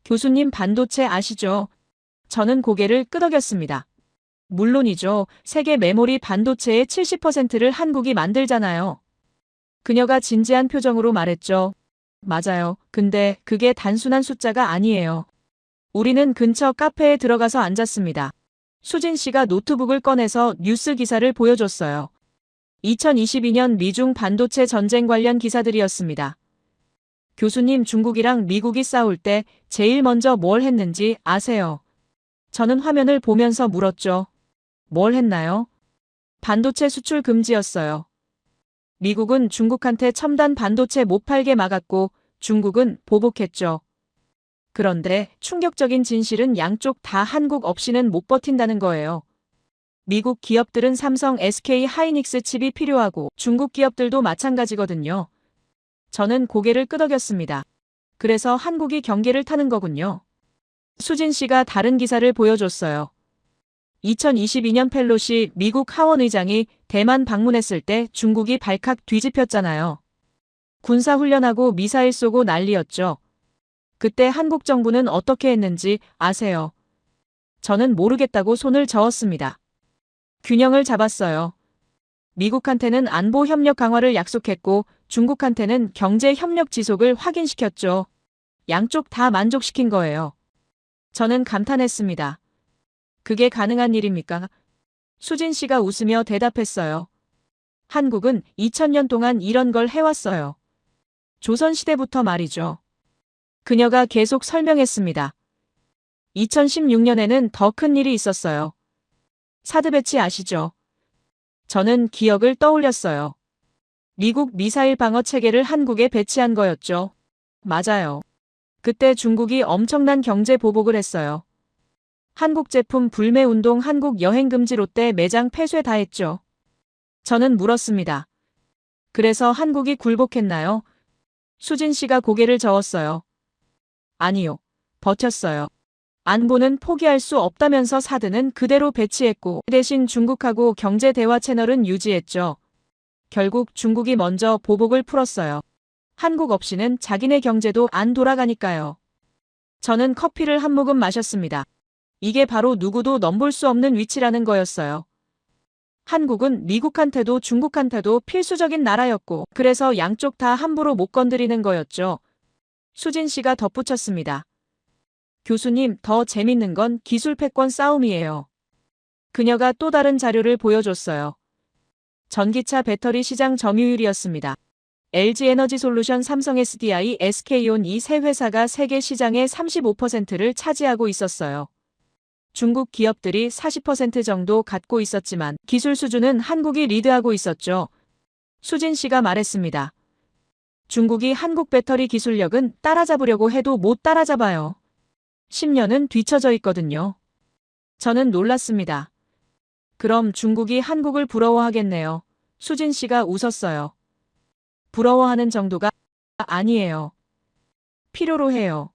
교수님, 반도체 아시죠? 저는 고개를 끄덕였습니다. 물론이죠. 세계 메모리 반도체의 70%를 한국이 만들잖아요. 그녀가 진지한 표정으로 말했죠. 맞아요. 근데 그게 단순한 숫자가 아니에요. 우리는 근처 카페에 들어가서 앉았습니다. 수진 씨가 노트북을 꺼내서 뉴스 기사를 보여줬어요. 2022년 미중 반도체 전쟁 관련 기사들이었습니다. 교수님, 중국이랑 미국이 싸울 때 제일 먼저 뭘 했는지 아세요? 저는 화면을 보면서 물었죠. 뭘 했나요? 반도체 수출 금지였어요. 미국은 중국한테 첨단 반도체 못 팔게 막았고 중국은 보복했죠. 그런데 충격적인 진실은 양쪽 다 한국 없이는 못 버틴다는 거예요. 미국 기업들은 삼성, SK 하이닉스 칩이 필요하고 중국 기업들도 마찬가지거든요. 저는 고개를 끄덕였습니다. 그래서 한국이 경계를 타는 거군요. 수진 씨가 다른 기사를 보여줬어요. 2022년 펠로시 미국 하원 의장이 대만 방문했을 때 중국이 발칵 뒤집혔잖아요. 군사훈련하고 미사일 쏘고 난리였죠. 그때 한국 정부는 어떻게 했는지 아세요? 저는 모르겠다고 손을 저었습니다. 균형을 잡았어요. 미국한테는 안보 협력 강화를 약속했고 중국한테는 경제 협력 지속을 확인시켰죠. 양쪽 다 만족시킨 거예요. 저는 감탄했습니다. 그게 가능한 일입니까? 수진 씨가 웃으며 대답했어요. 한국은 2000년 동안 이런 걸 해왔어요. 조선시대부터 말이죠. 그녀가 계속 설명했습니다. 2016년에는 더 큰 일이 있었어요. 사드 배치 아시죠? 저는 기억을 떠올렸어요. 미국 미사일 방어 체계를 한국에 배치한 거였죠. 맞아요. 그때 중국이 엄청난 경제 보복을 했어요. 한국 제품 불매 운동, 한국 여행 금지, 롯데 매장 폐쇄 다 했죠. 저는 물었습니다. 그래서 한국이 굴복했나요? 수진 씨가 고개를 저었어요. 아니요. 버텼어요. 안보는 포기할 수 없다면서 사드는 그대로 배치했고 대신 중국하고 경제 대화 채널은 유지했죠. 결국 중국이 먼저 보복을 풀었어요. 한국 없이는 자기네 경제도 안 돌아가니까요. 저는 커피를 한 모금 마셨습니다. 이게 바로 누구도 넘볼 수 없는 위치라는 거였어요. 한국은 미국한테도 중국한테도 필수적인 나라였고 그래서 양쪽 다 함부로 못 건드리는 거였죠. 수진 씨가 덧붙였습니다. 교수님, 더 재밌는 건 기술 패권 싸움이에요. 그녀가 또 다른 자료를 보여줬어요. 전기차 배터리 시장 점유율이었습니다. LG 에너지솔루션, 삼성 SDI, SK온 이 세 회사가 세계 시장의 35%를 차지하고 있었어요. 중국 기업들이 40% 정도 갖고 있었지만 기술 수준은 한국이 리드하고 있었죠. 수진 씨가 말했습니다. 중국이 한국 배터리 기술력은 따라잡으려고 해도 못 따라잡아요. 10년은 뒤처져 있거든요. 저는 놀랐습니다. 그럼 중국이 한국을 부러워하겠네요. 수진 씨가 웃었어요. 부러워하는 정도가 아니에요. 필요로 해요.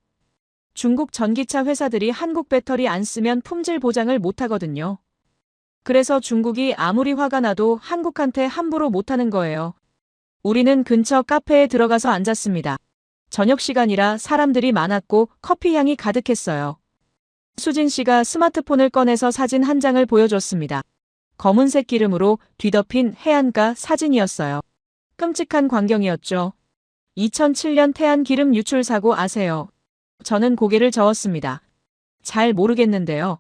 중국 전기차 회사들이 한국 배터리 안 쓰면 품질 보장을 못 하거든요. 그래서 중국이 아무리 화가 나도 한국한테 함부로 못 하는 거예요. 우리는 근처 카페에 들어가서 앉았습니다. 저녁 시간이라 사람들이 많았고 커피 향이 가득했어요. 수진 씨가 스마트폰을 꺼내서 사진 한 장을 보여줬습니다. 검은색 기름으로 뒤덮인 해안가 사진이었어요. 끔찍한 광경이었죠. 2007년 태안 기름 유출 사고 아세요? 저는 고개를 저었습니다. 잘 모르겠는데요.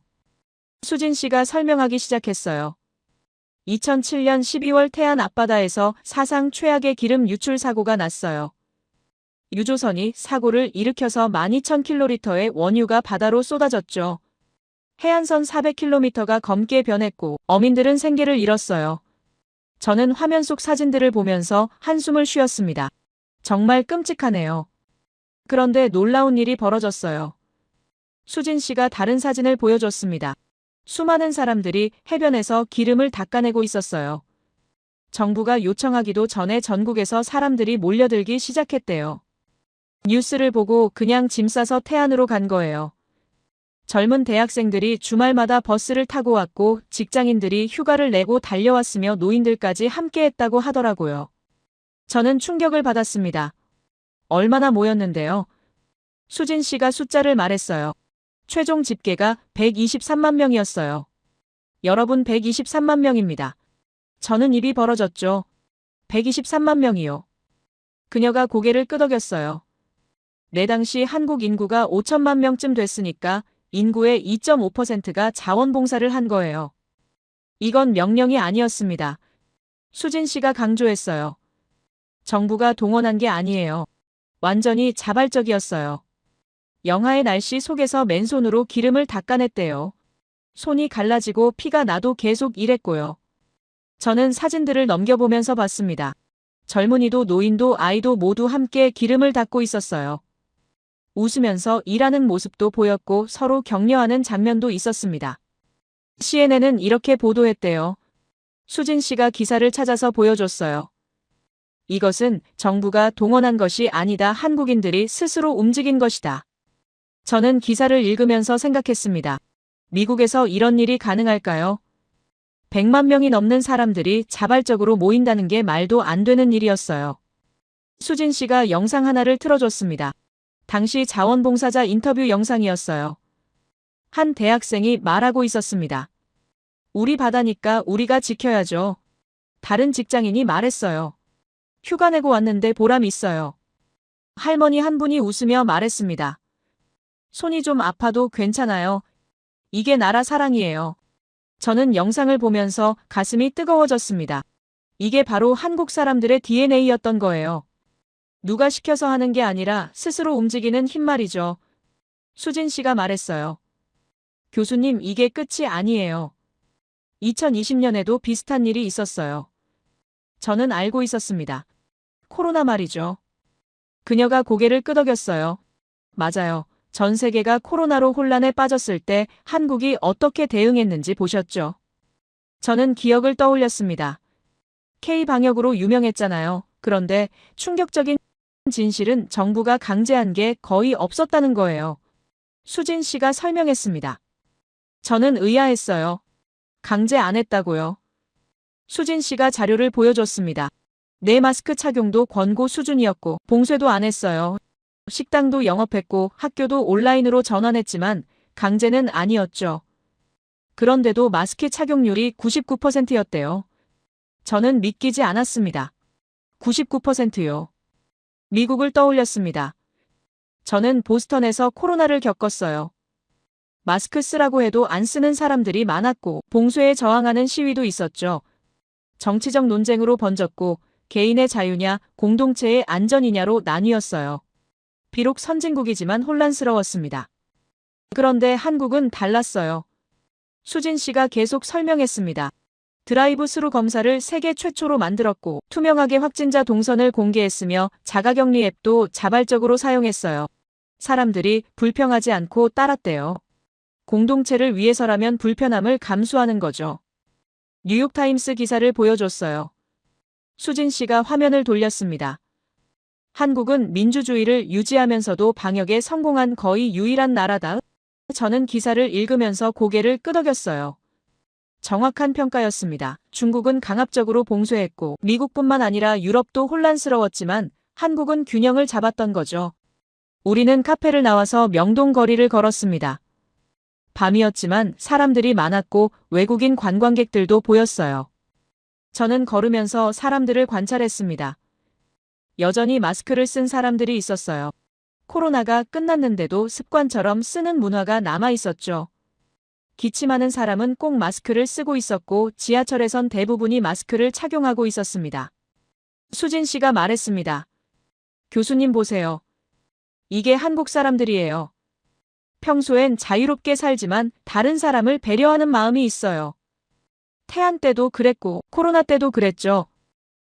수진 씨가 설명하기 시작했어요. 2007년 12월 태안 앞바다에서 사상 최악의 기름 유출 사고가 났어요. 유조선이 사고를 일으켜서 12,000km의 원유가 바다로 쏟아졌죠. 해안선 400km가 검게 변했고 어민들은 생계를 잃었어요. 저는 화면 속 사진들을 보면서 한숨을 쉬었습니다. 정말 끔찍하네요. 그런데 놀라운 일이 벌어졌어요. 수진 씨가 다른 사진을 보여줬습니다. 수많은 사람들이 해변에서 기름을 닦아내고 있었어요. 정부가 요청하기도 전에 전국에서 사람들이 몰려들기 시작했대요. 뉴스를 보고 그냥 짐 싸서 태안으로 간 거예요. 젊은 대학생들이 주말마다 버스를 타고 왔고 직장인들이 휴가를 내고 달려왔으며 노인들까지 함께했다고 하더라고요. 저는 충격을 받았습니다. 얼마나 모였는데요? 수진 씨가 숫자를 말했어요. 최종 집계가 123만 명이었어요. 여러분 123만 명입니다. 저는 입이 벌어졌죠. 123만 명이요. 그녀가 고개를 끄덕였어요. 내 당시 한국 인구가 5천만 명쯤 됐으니까 인구의 2.5%가 자원봉사를 한 거예요. 이건 명령이 아니었습니다. 수진 씨가 강조했어요. 정부가 동원한 게 아니에요. 완전히 자발적이었어요. 영하의 날씨 속에서 맨손으로 기름을 닦아냈대요. 손이 갈라지고 피가 나도 계속 일했고요. 저는 사진들을 넘겨보면서 봤습니다. 젊은이도 노인도 아이도 모두 함께 기름을 닦고 있었어요. 웃으면서 일하는 모습도 보였고 서로 격려하는 장면도 있었습니다. CNN은 이렇게 보도했대요. 수진 씨가 기사를 찾아서 보여줬어요. 이것은 정부가 동원한 것이 아니다. 한국인들이 스스로 움직인 것이다. 저는 기사를 읽으면서 생각했습니다. 미국에서 이런 일이 가능할까요? 100만 명이 넘는 사람들이 자발적으로 모인다는 게 말도 안 되는 일이었어요. 수진 씨가 영상 하나를 틀어줬습니다. 당시 자원봉사자 인터뷰 영상이었어요. 한 대학생이 말하고 있었습니다. 우리 바다니까 우리가 지켜야죠. 다른 직장인이 말했어요. 휴가 내고 왔는데 보람 있어요. 할머니 한 분이 웃으며 말했습니다. 손이 좀 아파도 괜찮아요. 이게 나라 사랑이에요. 저는 영상을 보면서 가슴이 뜨거워졌습니다. 이게 바로 한국 사람들의 DNA였던 거예요. 누가 시켜서 하는 게 아니라 스스로 움직이는 힘 말이죠. 수진 씨가 말했어요. 교수님, 이게 끝이 아니에요. 2020년에도 비슷한 일이 있었어요. 저는 알고 있었습니다. 코로나 말이죠. 그녀가 고개를 끄덕였어요. 맞아요. 전 세계가 코로나로 혼란에 빠졌을 때 한국이 어떻게 대응했는지 보셨죠? 저는 기억을 떠올렸습니다. K-방역으로 유명했잖아요. 그런데 충격적인 진실은 정부가 강제한 게 거의 없었다는 거예요. 수진 씨가 설명했습니다. 저는 의아했어요. 강제 안 했다고요? 수진 씨가 자료를 보여줬습니다. 내 마스크 착용도 권고 수준이었고 봉쇄도 안 했어요. 식당도 영업했고 학교도 온라인으로 전환했지만 강제는 아니었죠. 그런데도 마스크 착용률이 99%였대요. 저는 믿기지 않았습니다. 99%요. 미국을 떠올렸습니다. 저는 보스턴에서 코로나를 겪었어요. 마스크 쓰라고 해도 안 쓰는 사람들이 많았고 봉쇄에 저항하는 시위도 있었죠. 정치적 논쟁으로 번졌고 개인의 자유냐 공동체의 안전이냐로 나뉘었어요. 비록 선진국이지만 혼란스러웠습니다. 그런데 한국은 달랐어요. 수진 씨가 계속 설명했습니다. 드라이브 스루 검사를 세계 최초로 만들었고 투명하게 확진자 동선을 공개했으며 자가격리 앱도 자발적으로 사용했어요. 사람들이 불평하지 않고 따랐대요. 공동체를 위해서라면 불편함을 감수하는 거죠. 뉴욕타임스 기사를 보여줬어요. 수진 씨가 화면을 돌렸습니다. 한국은 민주주의를 유지하면서도 방역에 성공한 거의 유일한 나라다. 저는 기사를 읽으면서 고개를 끄덕였어요. 정확한 평가였습니다. 중국은 강압적으로 봉쇄했고 미국뿐만 아니라 유럽도 혼란스러웠지만 한국은 균형을 잡았던 거죠. 우리는 카페를 나와서 명동 거리를 걸었습니다. 밤이었지만 사람들이 많았고 외국인 관광객들도 보였어요. 저는 걸으면서 사람들을 관찰했습니다. 여전히 마스크를 쓴 사람들이 있었어요. 코로나가 끝났는데도 습관처럼 쓰는 문화가 남아 있었죠. 기침하는 사람은 꼭 마스크를 쓰고 있었고 지하철에선 대부분이 마스크를 착용하고 있었습니다. 수진 씨가 말했습니다. 교수님 보세요. 이게 한국 사람들이에요. 평소엔 자유롭게 살지만 다른 사람을 배려하는 마음이 있어요. 태안 때도 그랬고 코로나 때도 그랬죠.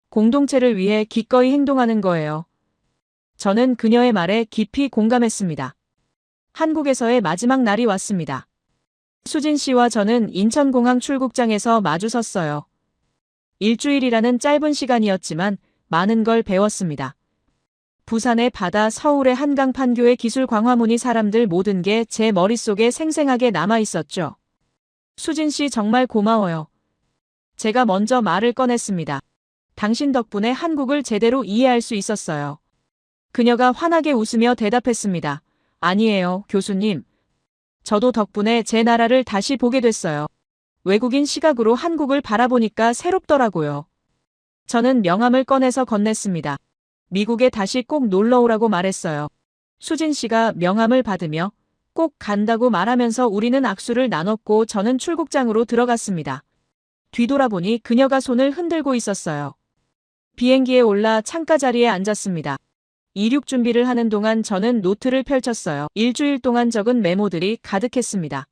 공동체를 위해 기꺼이 행동하는 거예요. 저는 그녀의 말에 깊이 공감했습니다. 한국에서의 마지막 날이 왔습니다. 수진 씨와 저는 인천공항 출국장에서 마주섰어요. 일주일이라는 짧은 시간이었지만 많은 걸 배웠습니다. 부산의 바다, 서울의 한강, 판교의 기술, 광화문이, 사람들, 모든 게 제 머릿속에 생생하게 남아 있었죠. 수진 씨 정말 고마워요. 제가 먼저 말을 꺼냈습니다. 당신 덕분에 한국을 제대로 이해할 수 있었어요. 그녀가 환하게 웃으며 대답했습니다. 아니에요, 교수님. 저도 덕분에 제 나라를 다시 보게 됐어요. 외국인 시각으로 한국을 바라보니까 새롭더라고요. 저는 명함을 꺼내서 건넸습니다. 미국에 다시 꼭 놀러 오라고 말했어요. 수진 씨가 명함을 받으며 꼭 간다고 말하면서 우리는 악수를 나눴고 저는 출국장으로 들어갔습니다. 뒤돌아보니 그녀가 손을 흔들고 있었어요. 비행기에 올라 창가 자리에 앉았습니다. 이륙 준비를 하는 동안 저는 노트를 펼쳤어요. 일주일 동안 적은 메모들이 가득했습니다.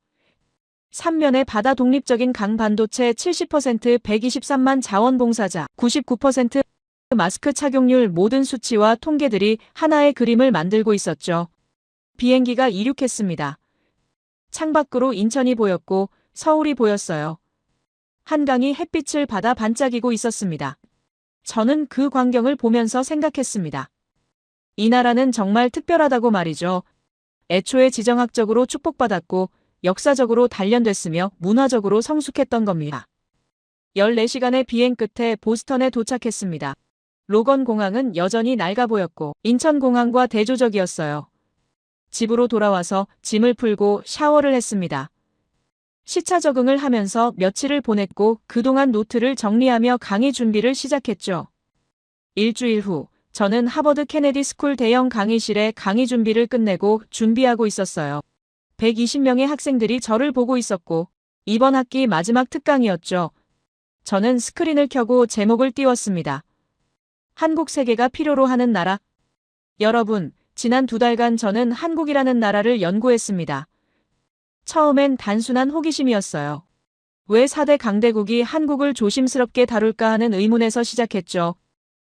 3면에 바다 독립적인 강 반도체 70% 123만 자원봉사자 99% 마스크 착용률 모든 수치와 통계들이 하나의 그림을 만들고 있었죠. 비행기가 이륙했습니다. 창밖으로 인천이 보였고 서울이 보였어요. 한강이 햇빛을 받아 반짝이고 있었습니다. 저는 그 광경을 보면서 생각했습니다. 이 나라는 정말 특별하다고 말이죠. 애초에 지정학적으로 축복받았고 역사적으로 단련됐으며 문화적으로 성숙했던 겁니다. 14시간의 비행 끝에 보스턴에 도착했습니다. 로건 공항은 여전히 낡아 보였고 인천공항과 대조적이었어요. 집으로 돌아와서 짐을 풀고 샤워를 했습니다. 시차 적응을 하면서 며칠을 보냈고 그동안 노트를 정리하며 강의 준비를 시작했죠. 일주일 후 저는 하버드 케네디 스쿨 대형 강의실에 강의 준비를 끝내고 준비하고 있었어요. 120명의 학생들이 저를 보고 있었고 이번 학기 마지막 특강이었죠. 저는 스크린을 켜고 제목을 띄웠습니다. 한국 세계가 필요로 하는 나라. 여러분, 지난 2달간 저는 한국이라는 나라를 연구했습니다. 처음엔 단순한 호기심이었어요. 왜 4대 강대국이 한국을 조심스럽게 다룰까 하는 의문에서 시작했죠.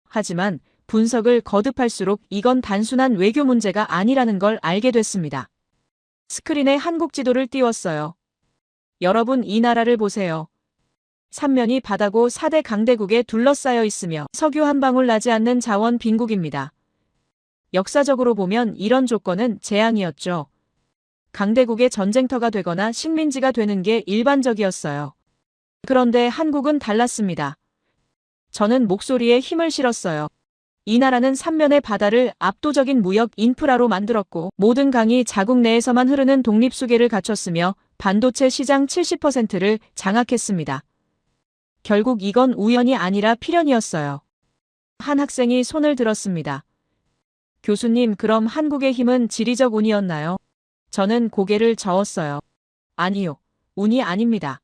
하지만 분석을 거듭할수록 이건 단순한 외교 문제가 아니라는 걸 알게 됐습니다. 스크린에 한국 지도를 띄웠어요. 여러분 이 나라를 보세요. 3면이 바다고 4대 강대국에 둘러싸여 있으며 석유 한 방울 나지 않는 자원 빈국입니다. 역사적으로 보면 이런 조건은 재앙이었죠. 강대국의 전쟁터가 되거나 식민지가 되는 게 일반적이었어요. 그런데 한국은 달랐습니다. 저는 목소리에 힘을 실었어요. 이 나라는 3면의 바다를 압도적인 무역 인프라로 만들었고 모든 강이 자국 내에서만 흐르는 독립수계를 갖췄으며 반도체 시장 70%를 장악했습니다. 결국 이건 우연이 아니라 필연이었어요. 한 학생이 손을 들었습니다. 교수님, 그럼 한국의 힘은 지리적 운이었나요? 저는 고개를 저었어요. 아니요. 운이 아닙니다.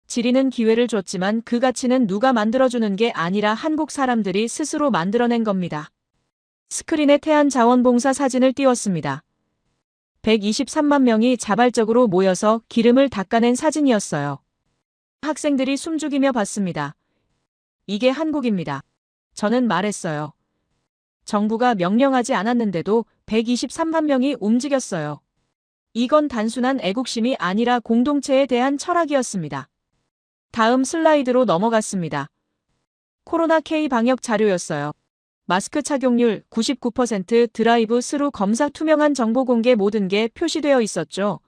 지리는 기회를 줬지만 그 가치는 누가 만들어주는 게 아니라 한국 사람들이 스스로 만들어낸 겁니다. 스크린에 태안자원봉사 사진을 띄웠습니다. 123만 명이 자발적으로 모여서 기름을 닦아낸 사진이었어요. 학생들이 숨죽이며 봤습니다. 이게 한국입니다. 저는 말했어요. 정부가 명령하지 않았는데도 123만 명이 움직였어요. 이건 단순한 애국심이 아니라 공동체에 대한 철학이었습니다. 다음 슬라이드로 넘어갔습니다. 코로나 K 방역 자료였어요. 마스크 착용률 99% 드라이브 스루 검사 투명한 정보 공개 모든 게 표시되어 있었죠.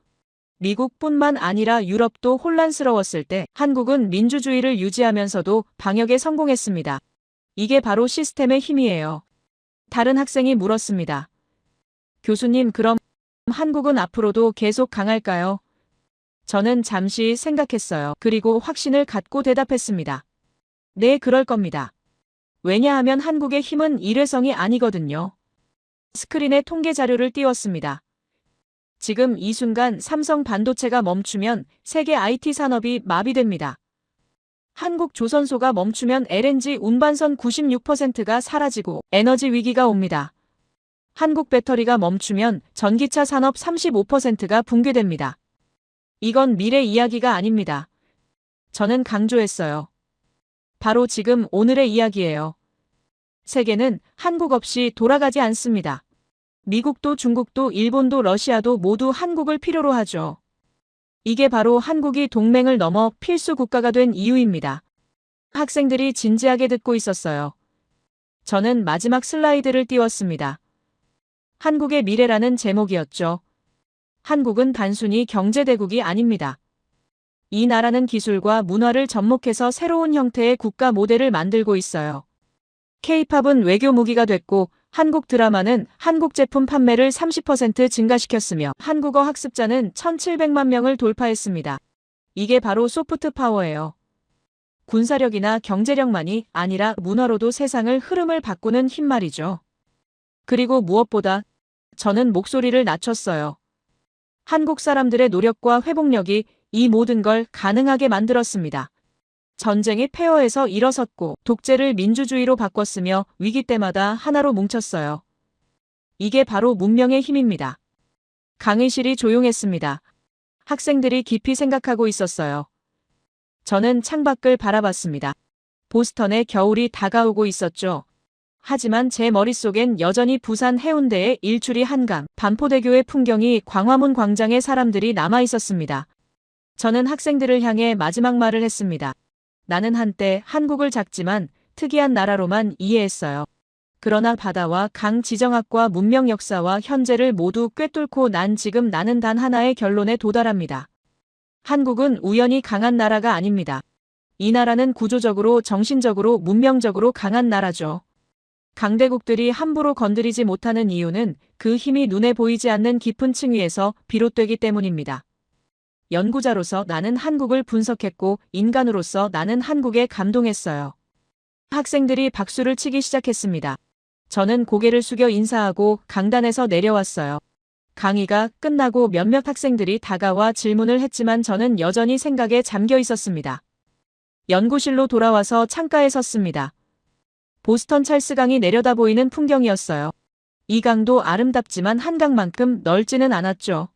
미국뿐만 아니라 유럽도 혼란스러웠을 때 한국은 민주주의를 유지하면서도 방역에 성공했습니다. 이게 바로 시스템의 힘이에요. 다른 학생이 물었습니다. 교수님, 그럼 한국은 앞으로도 계속 강할까요? 저는 잠시 생각했어요. 그리고 확신을 갖고 대답했습니다. 네, 그럴 겁니다. 왜냐하면 한국의 힘은 일회성이 아니거든요. 스크린에 통계 자료를 띄웠습니다. 지금 이 순간 삼성 반도체가 멈추면 세계 IT 산업이 마비됩니다. 한국 조선소가 멈추면 LNG 운반선 96%가 사라지고 에너지 위기가 옵니다. 한국 배터리가 멈추면 전기차 산업 35%가 붕괴됩니다. 이건 미래 이야기가 아닙니다. 저는 강조했어요. 바로 지금 오늘의 이야기예요. 세계는 한국 없이 돌아가지 않습니다. 미국도 중국도 일본도 러시아도 모두 한국을 필요로 하죠. 이게 바로 한국이 동맹을 넘어 필수 국가가 된 이유입니다. 학생들이 진지하게 듣고 있었어요. 저는 마지막 슬라이드를 띄웠습니다. 한국의 미래라는 제목이었죠. 한국은 단순히 경제대국이 아닙니다. 이 나라는 기술과 문화를 접목해서 새로운 형태의 국가 모델을 만들고 있어요. K-팝은 외교 무기가 됐고 한국 드라마는 한국 제품 판매를 30% 증가시켰으며 한국어 학습자는 1,700만 명을 돌파했습니다. 이게 바로 소프트 파워예요. 군사력이나 경제력만이 아니라 문화로도 세상을 흐름을 바꾸는 힘 말이죠. 그리고 무엇보다 저는 목소리를 낮췄어요. 한국 사람들의 노력과 회복력이 이 모든 걸 가능하게 만들었습니다. 전쟁이 폐허에서 일어섰고 독재를 민주주의로 바꿨으며 위기 때마다 하나로 뭉쳤어요. 이게 바로 문명의 힘입니다. 강의실이 조용했습니다. 학생들이 깊이 생각하고 있었어요. 저는 창밖을 바라봤습니다. 보스턴의 겨울이 다가오고 있었죠. 하지만 제 머릿속엔 여전히 부산 해운대의 일출이 한강, 반포대교의 풍경이 광화문 광장의 사람들이 남아 있었습니다. 저는 학생들을 향해 마지막 말을 했습니다. 나는 한때 한국을 작지만 특이한 나라로만 이해했어요. 그러나 바다와 강 지정학과 문명 역사와 현재를 모두 꿰뚫고 지금 나는 단 하나의 결론에 도달합니다. 한국은 우연히 강한 나라가 아닙니다. 이 나라는 구조적으로, 정신적으로, 문명적으로 강한 나라죠. 강대국들이 함부로 건드리지 못하는 이유는 그 힘이 눈에 보이지 않는 깊은 층위에서 비롯되기 때문입니다. 연구자로서 나는 한국을 분석했고 인간으로서 나는 한국에 감동했어요. 학생들이 박수를 치기 시작했습니다. 저는 고개를 숙여 인사하고 강단에서 내려왔어요. 강의가 끝나고 몇몇 학생들이 다가와 질문을 했지만 저는 여전히 생각에 잠겨 있었습니다. 연구실로 돌아와서 창가에 섰습니다. 보스턴 찰스강이 내려다보이는 풍경이었어요. 이 강도 아름답지만 한강만큼 넓지는 않았죠.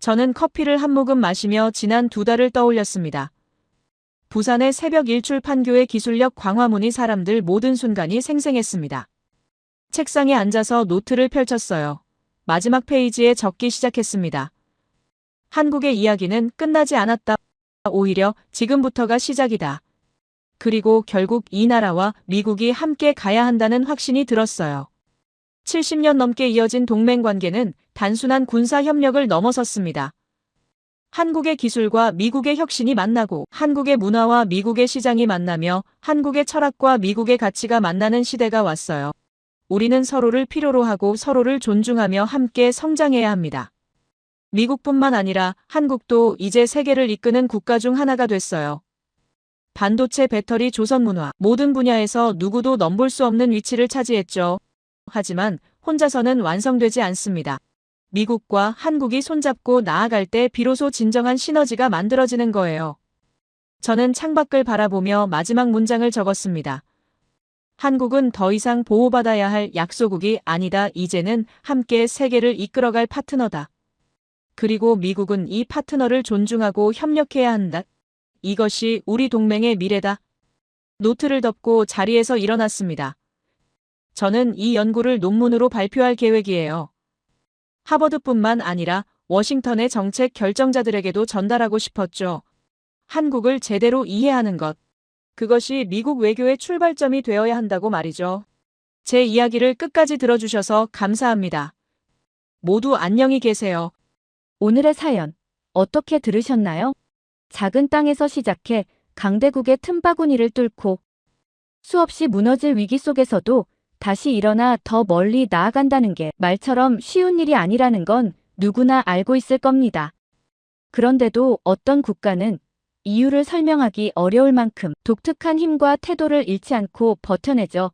저는 커피를 한 모금 마시며 지난 2달을 떠올렸습니다. 부산의 새벽 일출 판교의 기술력 광화문이 사람들 모든 순간이 생생했습니다. 책상에 앉아서 노트를 펼쳤어요. 마지막 페이지에 적기 시작했습니다. 한국의 이야기는 끝나지 않았다. 오히려 지금부터가 시작이다. 그리고 결국 이 나라와 미국이 함께 가야 한다는 확신이 들었어요. 70년 넘게 이어진 동맹관계는 단순한 군사협력을 넘어섰습니다. 한국의 기술과 미국의 혁신이 만나고 한국의 문화와 미국의 시장이 만나며 한국의 철학과 미국의 가치가 만나는 시대가 왔어요. 우리는 서로를 필요로 하고 서로를 존중하며 함께 성장해야 합니다. 미국뿐만 아니라 한국도 이제 세계를 이끄는 국가 중 하나가 됐어요. 반도체, 배터리, 조선문화 모든 분야에서 누구도 넘볼 수 없는 위치를 차지했죠. 하지만 혼자서는 완성되지 않습니다. 미국과 한국이 손잡고 나아갈 때 비로소 진정한 시너지가 만들어지는 거예요. 저는 창밖을 바라보며 마지막 문장을 적었습니다. 한국은 더 이상 보호받아야 할 약소국이 아니다. 이제는 함께 세계를 이끌어갈 파트너다. 그리고 미국은 이 파트너를 존중하고 협력해야 한다. 이것이 우리 동맹의 미래다. 노트를 덮고 자리에서 일어났습니다. 저는 이 연구를 논문으로 발표할 계획이에요. 하버드뿐만 아니라 워싱턴의 정책 결정자들에게도 전달하고 싶었죠. 한국을 제대로 이해하는 것. 그것이 미국 외교의 출발점이 되어야 한다고 말이죠. 제 이야기를 끝까지 들어주셔서 감사합니다. 모두 안녕히 계세요. 오늘의 사연 어떻게 들으셨나요? 작은 땅에서 시작해 강대국의 틈바구니를 뚫고 수없이 무너질 위기 속에서도 다시 일어나 더 멀리 나아간다는 게 말처럼 쉬운 일이 아니라는 건 누구나 알고 있을 겁니다. 그런데도 어떤 국가는 이유를 설명하기 어려울 만큼 독특한 힘과 태도를 잃지 않고 버텨내죠.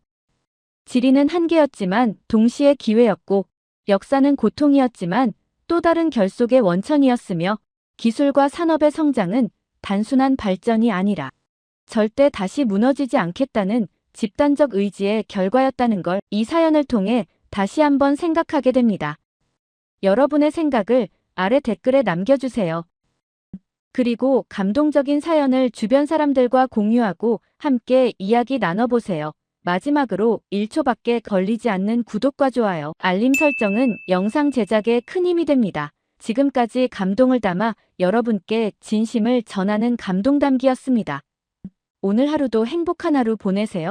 지리는 한계였지만 동시에 기회였고 역사는 고통이었지만 또 다른 결속의 원천이었으며 기술과 산업의 성장은 단순한 발전이 아니라 절대 다시 무너지지 않겠다는 집단적 의지의 결과였다는 걸 이 사연을 통해 다시 한번 생각하게 됩니다. 여러분의 생각을 아래 댓글에 남겨주세요. 그리고 감동적인 사연을 주변 사람들과 공유하고 함께 이야기 나눠보세요. 마지막으로 1초밖에 걸리지 않는 구독과 좋아요, 알림 설정은 영상 제작에 큰 힘이 됩니다. 지금까지 감동을 담아 여러분께 진심을 전하는 감동담기였습니다. 오늘 하루도 행복한 하루 보내세요.